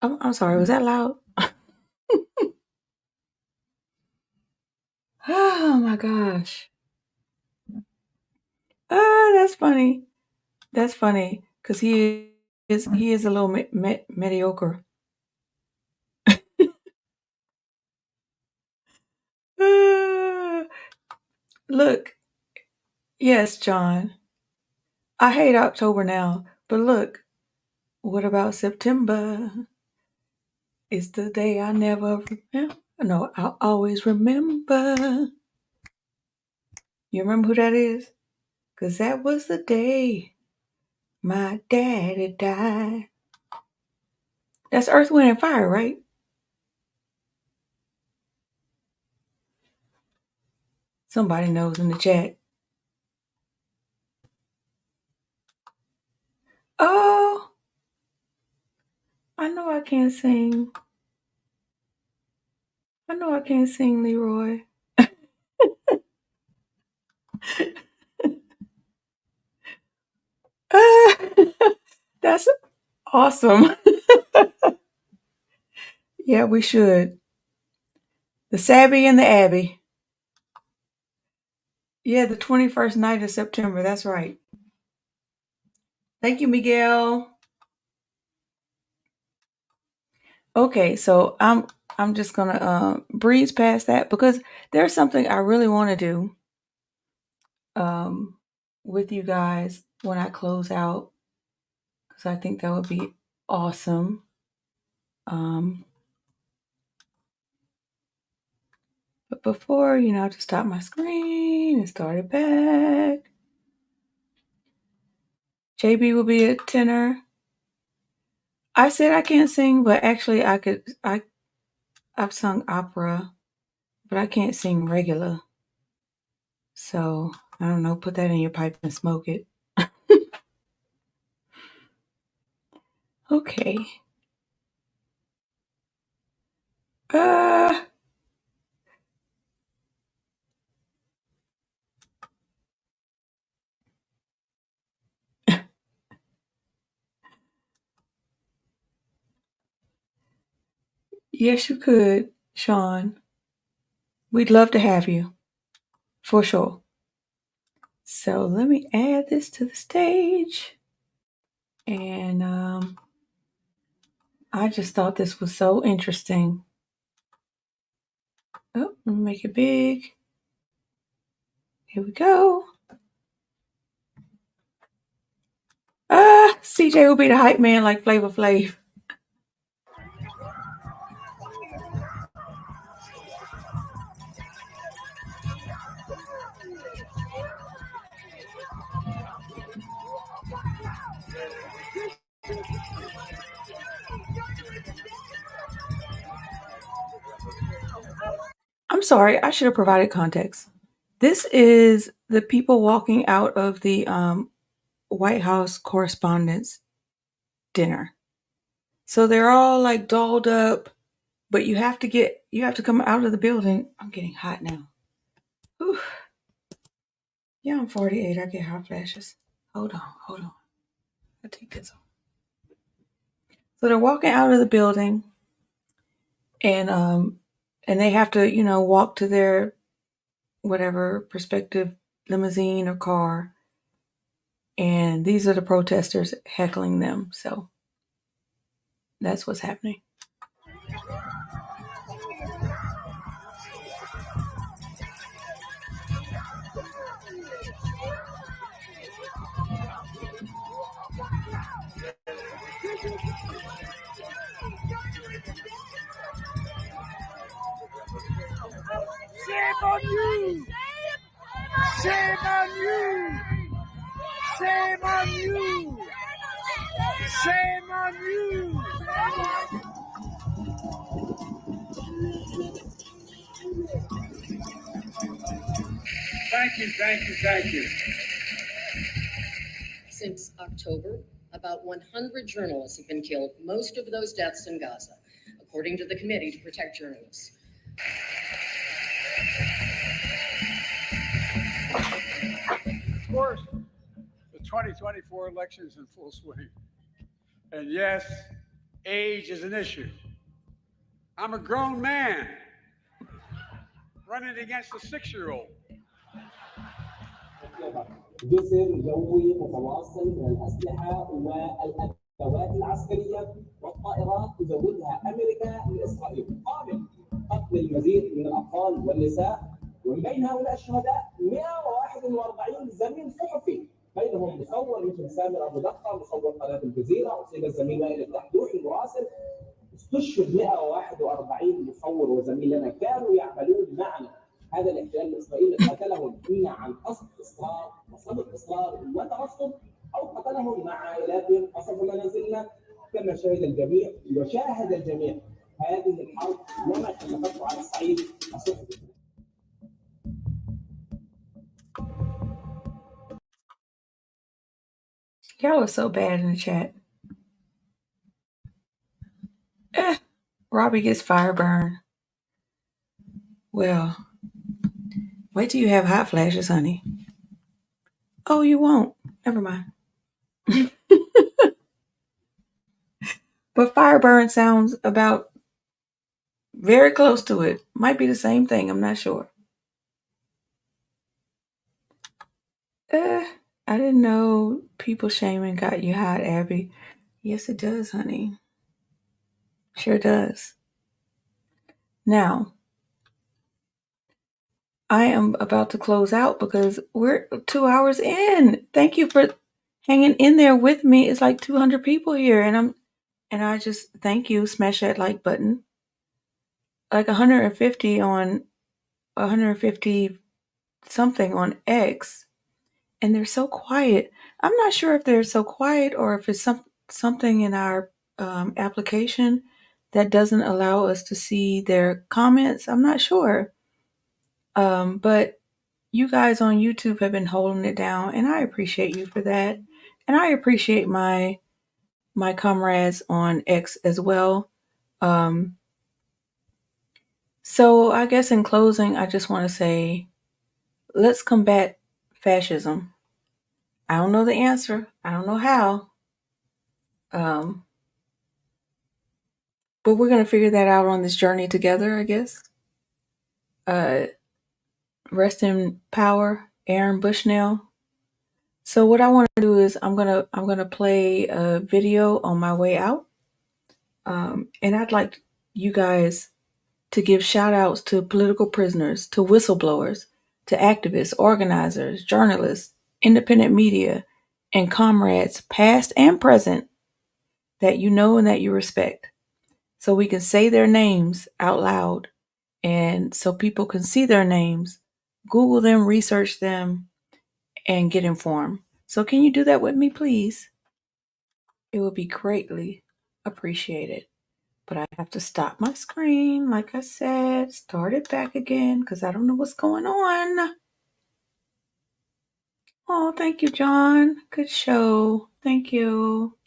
I'm sorry, was that loud? Oh my gosh. That's funny. That's funny because he is a little mediocre. Look, yes, John. I hate October now, but look, what about September? It's the day I never remember. No, I'll always remember. You remember who that is? Because that was the day my daddy died. That's Earth, Wind, and Fire, right? Somebody knows in the chat. Oh, I know I can't sing. Leroy. That's awesome. Yeah, we should. The Sabby and the Abbey. Yeah, the 21st night of September. That's right. Thank you, Miguel. Okay, so I'm just gonna breeze past that because there's something I really want to do with you guys when I close out, because I think that would be awesome. But before, I have to stop my screen and start it back. JB will be a tenor. I said I can't sing, but actually I've sung opera, but I can't sing regular. So, I don't know, put that in your pipe and smoke it. Okay. Yes, you could, Sean. We'd love to have you, for sure. So let me add this to the stage. And I just thought this was so interesting. Oh, let me make it big. Here we go. CJ will be the hype man like Flavor Flav. I'm sorry, I should have provided context. This is the people walking out of the White House Correspondents' Dinner. So they're all like dolled up, but you have to come out of the building. I'm getting hot now. Whew. Yeah, I'm 48. I get hot flashes. Hold on. I take this off. So they're walking out of the building, and they have to, walk to their whatever prospective limousine or car. And these are the protesters heckling them. So that's what's happening. Shame on you! Shame on you! Shame on you! Shame on you! Thank you. Since October, about 100 journalists have been killed, most of those deaths in Gaza, according to the Committee to Protect Journalists. Of course, the 2024 election is in full swing. And yes, age is an issue. I'm a grown man running against a 6-year-old. جسر جوي متواصل من الأسلحة والأدوات العسكرية والطائرات تزودها أمريكا لإسرائيل مقابل قتل المزيد من الأطفال والنساء، ومن بين هؤلاء الشهداء 141 زميل صحفي، بينهم مصور مثل سامر أبو دقة مصور قناة الجزيرة، أصيب الزميل وائل الدحدوحي المراسل، استشهد 141 مصور وزميل لنا كانوا يعملون معنا. هذا الاحتلال الاسرائيلي قتلهم اما عن قصد اصرار وصمت اصرار وترصد، او قتلهم مع عائلاتهم قصف منازلنا كما شهد الجميع وشاهد الجميع هذه الحرب وما كلفته على الصعيد الصحفي. Y'all are so bad in the chat. Robbie gets fire burn. Well, wait till you have hot flashes, honey. Oh, you won't. Never mind. But fire burn sounds about very close to it. Might be the same thing. I'm not sure. I didn't know people shaming got you hot, Abby. Yes, it does, honey. Sure does. Now, I am about to close out because we're 2 hours in. Thank you for hanging in there with me. It's like 200 people here, and I just thank you. Smash that like button. Like 150 something on X, and they're so quiet. I'm not sure if they're so quiet or if it's something in our application that doesn't allow us to see their comments. I'm not sure. But you guys on YouTube have been holding it down, and I appreciate you for that. And I appreciate my comrades on X as well. So I guess in closing, I just want to say, let's combat fascism. I don't know the answer. I don't know how. But we're going to figure that out on this journey together, I guess. Rest in power, Aaron Bushnell. So what I want to do is I'm gonna play a video on my way out. And I'd like you guys to give shout outs to political prisoners, to whistleblowers, to activists, organizers, journalists, independent media, and comrades past and present that you know and that you respect. So we can say their names out loud and so people can see their names, Google them, research them, and get informed. So can you do that with me, please? It would be greatly appreciated. But I have to stop my screen, like I said, start it back again because I don't know what's going on. Oh, thank you, John. Good show. Thank you.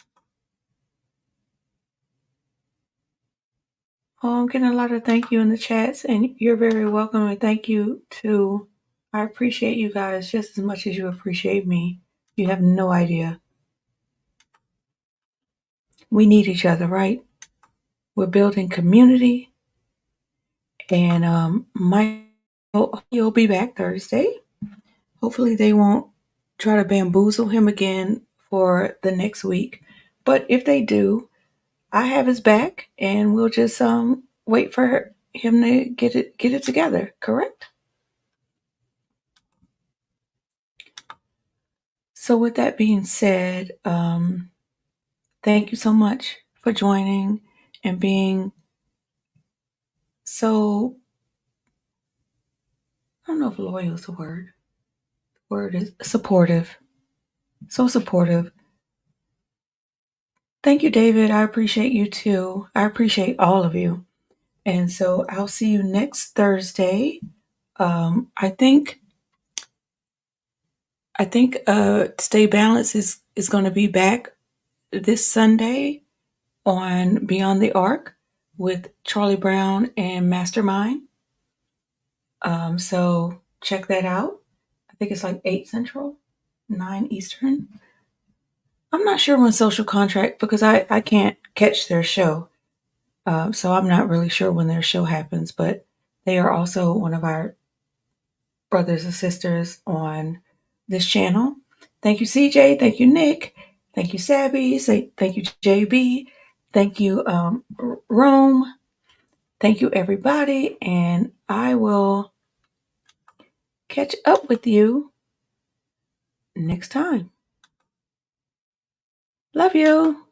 Oh, I'm getting a lot of thank you in the chats, and you're very welcome. And thank you to, I appreciate you guys just as much as you appreciate me. You have no idea. We need each other, right? We're building community, and he'll be back Thursday. Hopefully, they won't try to bamboozle him again for the next week. But if they do, I have his back, and we'll just wait for him to get it together. Correct? So, with that being said, thank you so much for joining and being so, I don't know if loyal is the word. The word is supportive. So supportive. Thank you, David. I appreciate you too. I appreciate all of you. And so I'll see you next Thursday. I think Stay Balanced is going to be back this Sunday on Beyond the Arc with Charlie Brown and Mastermind. So check that out. I think it's like 8 Central, 9 Eastern. I'm not sure when Social Contract, because I can't catch their show. So I'm not really sure when their show happens, but they are also one of our brothers and sisters on this channel. Thank you, CJ. Thank you, Nick. Thank you, Sabby. Thank you, JB. Thank you, Rome. Thank you, everybody. And I will catch up with you next time. Love you.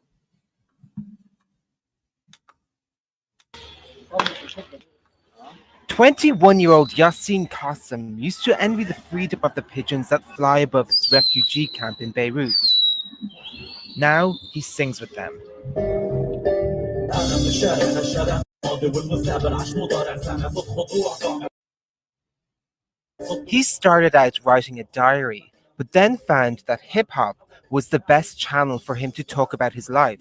"21-year-old Yassine Qassem used to envy the freedom of the pigeons that fly above his refugee camp in Beirut. Now he sings with them. He started out writing a diary, but then found that hip-hop was the best channel for him to talk about his life.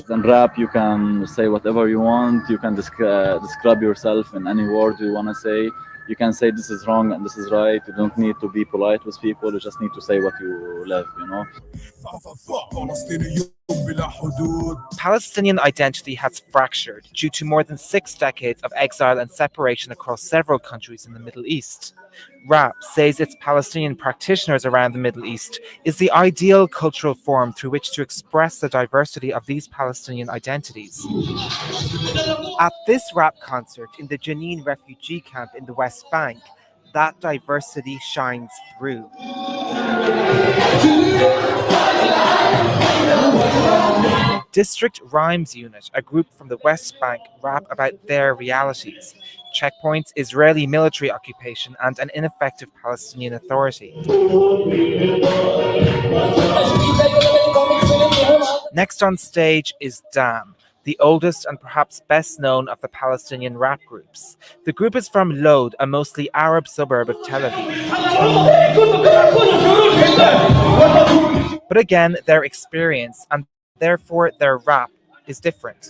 In rap, you can say whatever you want. You can describe yourself in any word you want to say. You can say this is wrong and this is right. You don't need to be polite with people. You just need to say what you live, you know. Palestinian identity has fractured due to more than 6 decades of exile and separation across several countries in the Middle East. Rap, says its Palestinian practitioners around the Middle East, is the ideal cultural form through which to express the diversity of these Palestinian identities. At this rap concert in the Jenin refugee camp in the West Bank, that diversity shines through. District Rhymes Unit, a group from the West Bank, rap about their realities: checkpoints, Israeli military occupation, and an ineffective Palestinian Authority. Next on stage is Dam, the oldest and perhaps best known of the Palestinian rap groups. The group is from Lod, a mostly Arab suburb of Tel Aviv. But again, their experience and therefore their rap is different.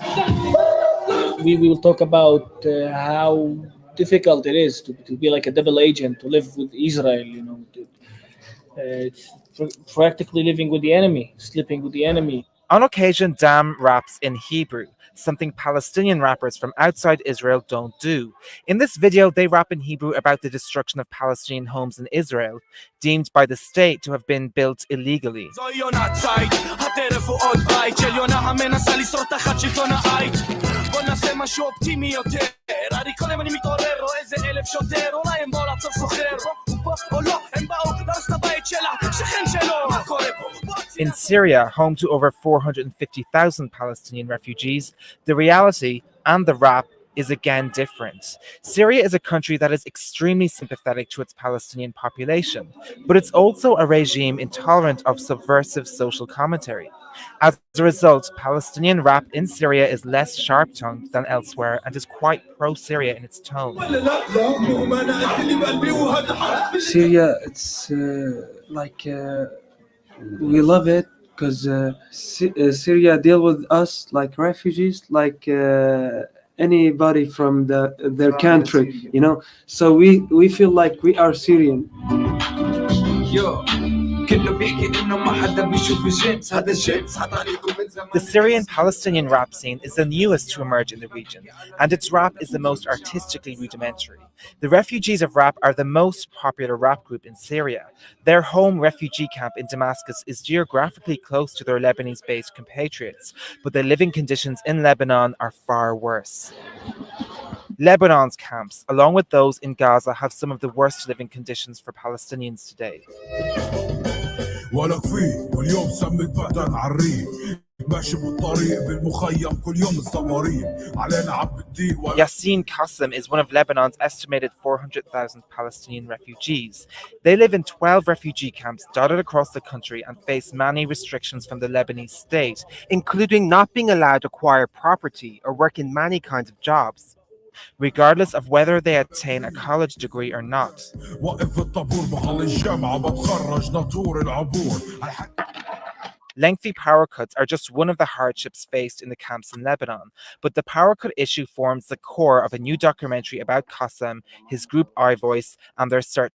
We will talk about how difficult it is to be like a double agent, to live with Israel, you know. It's practically living with the enemy, sleeping with the enemy. On occasion, Dam raps in Hebrew, something Palestinian rappers from outside Israel don't do. In this video, they rap in Hebrew about the destruction of Palestinian homes in Israel, deemed by the state to have been built illegally. In Syria, home to over 450,000 Palestinian refugees, the reality and the rap is again different. Syria is a country that is extremely sympathetic to its Palestinian population, but it's also a regime intolerant of subversive social commentary. As a result, Palestinian rap in Syria is less sharp-tongued than elsewhere and is quite pro-Syria in its tone. Syria, it's we love it because Syria deal with us like refugees, like anybody from their country, you know. So we feel like we are Syrian. The Syrian-Palestinian rap scene is the newest to emerge in the region, and its rap is the most artistically rudimentary. The Refugees of Rap are the most popular rap group in Syria. Their home refugee camp in Damascus is geographically close to their Lebanese-based compatriots, but the living conditions in Lebanon are far worse. Lebanon's camps, along with those in Gaza, have some of the worst living conditions for Palestinians today. Yassine Qassem is one of Lebanon's estimated 400,000 Palestinian refugees. They live in 12 refugee camps dotted across the country and face many restrictions from the Lebanese state, including not being allowed to acquire property or work in many kinds of jobs, regardless of whether they attain a college degree or not. Lengthy power cuts are just one of the hardships faced in the camps in Lebanon, but the power cut issue forms the core of a new documentary about Qassem, his group iVoice, and their search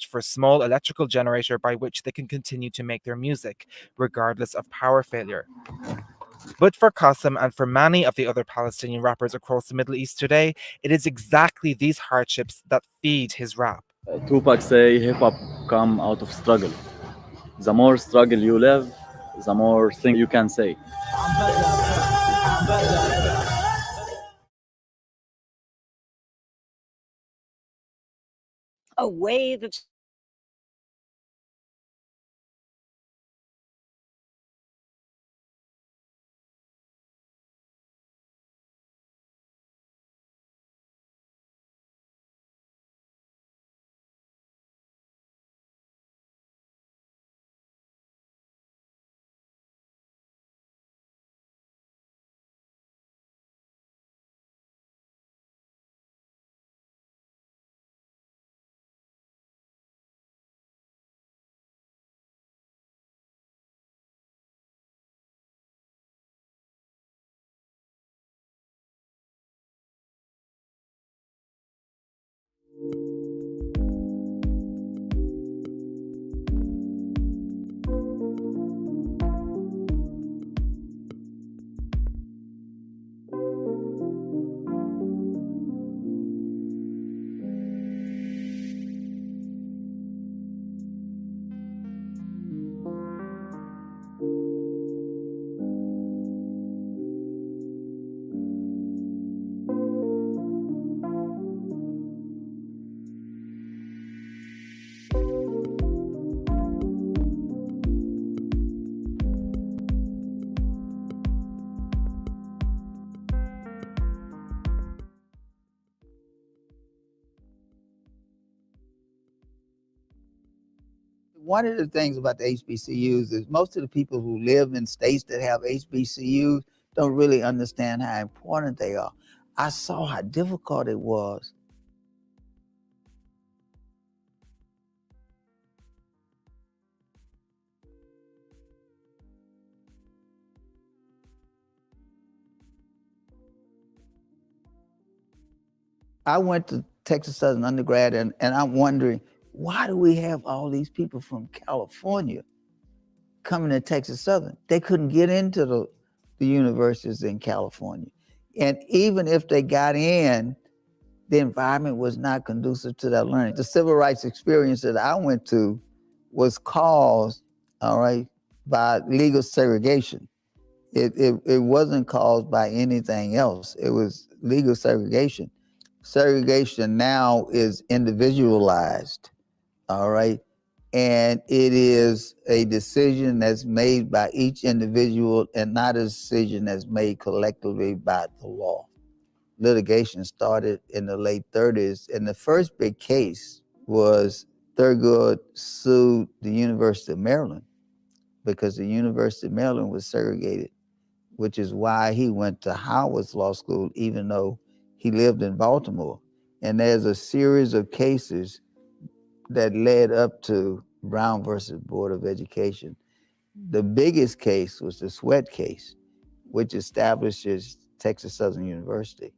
for a small electrical generator by which they can continue to make their music, regardless of power failure. But for Qassem and for many of the other Palestinian rappers across the Middle East today, it is exactly these hardships that feed his rap. Tupac say hip-hop come out of struggle. The more struggle you live, the more things you can say. A wave of One of the things about the HBCUs is most of the people who live in states that have HBCUs don't really understand how important they are. I saw how difficult it was. I went to Texas Southern undergrad, and I'm wondering, why do we have all these people from California coming to Texas Southern? They couldn't get into the universities in California. And even if they got in, the environment was not conducive to their learning. The civil rights experience that I went to was caused, all right, by legal segregation. It wasn't caused by anything else. It was legal segregation. Segregation now is individualized, all right? And it is a decision that's made by each individual and not a decision that's made collectively by the law. Litigation started in the late 30s, and the first big case was Thurgood sued the University of Maryland because the University of Maryland was segregated, which is why he went to Howard's law school, even though he lived in Baltimore. And there's a series of cases that led up to Brown versus Board of Education. The biggest case was the Sweatt case, which establishes Texas Southern University.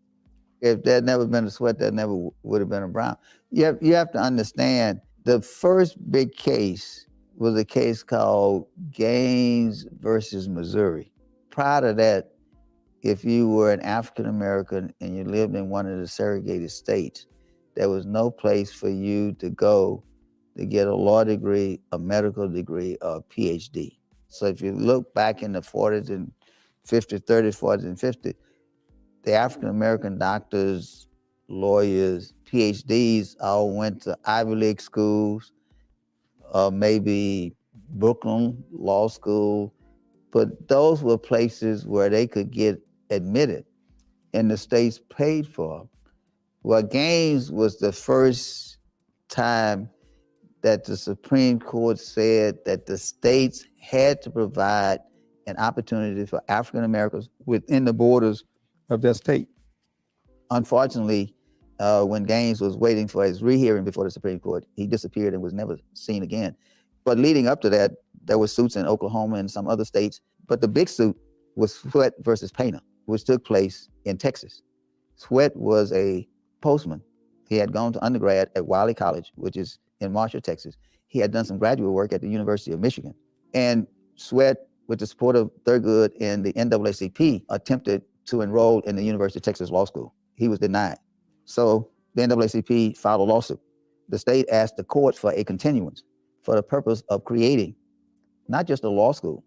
If there had never been a Sweatt, there never would have been a Brown. You have to understand, the first big case was a case called Gaines versus Missouri. Prior to that, if you were an African American and you lived in one of the segregated states, there was no place for you to go to get a law degree, a medical degree, or a PhD. So if you look back in the 40s and 50s, 30s, 40s, and 50s, the African American doctors, lawyers, PhDs all went to Ivy League schools, maybe Brooklyn Law School, but those were places where they could get admitted and the states paid for them. Well, Gaines was the first time that the Supreme Court said that the states had to provide an opportunity for African Americans within the borders of their state. Unfortunately, when Gaines was waiting for his rehearing before the Supreme Court, he disappeared and was never seen again. But leading up to that, there were suits in Oklahoma and some other states. But the big suit was Sweatt versus Painter, which took place in Texas. Sweatt was a postman. He had gone to undergrad at Wiley College, which is in Marshall, Texas. He had done some graduate work at the University of Michigan. And Sweatt, with the support of Thurgood and the NAACP, attempted to enroll in the University of Texas Law School. He was denied. So the NAACP filed a lawsuit. The state asked the court for a continuance for the purpose of creating not just a law school,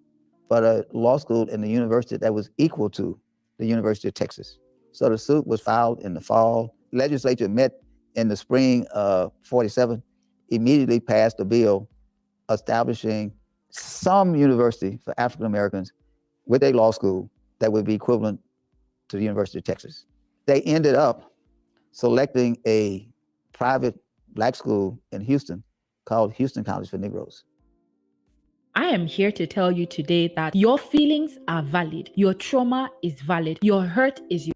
but a law school in the university that was equal to the University of Texas. So the suit was filed in the fall. Legislature met in the spring of '47, immediately passed a bill establishing some university for African Americans with a law school that would be equivalent to the University of Texas. They ended up selecting a private black school in Houston called Houston College for Negroes. I am here to tell you today that your feelings are valid. Your trauma is valid. Your hurt is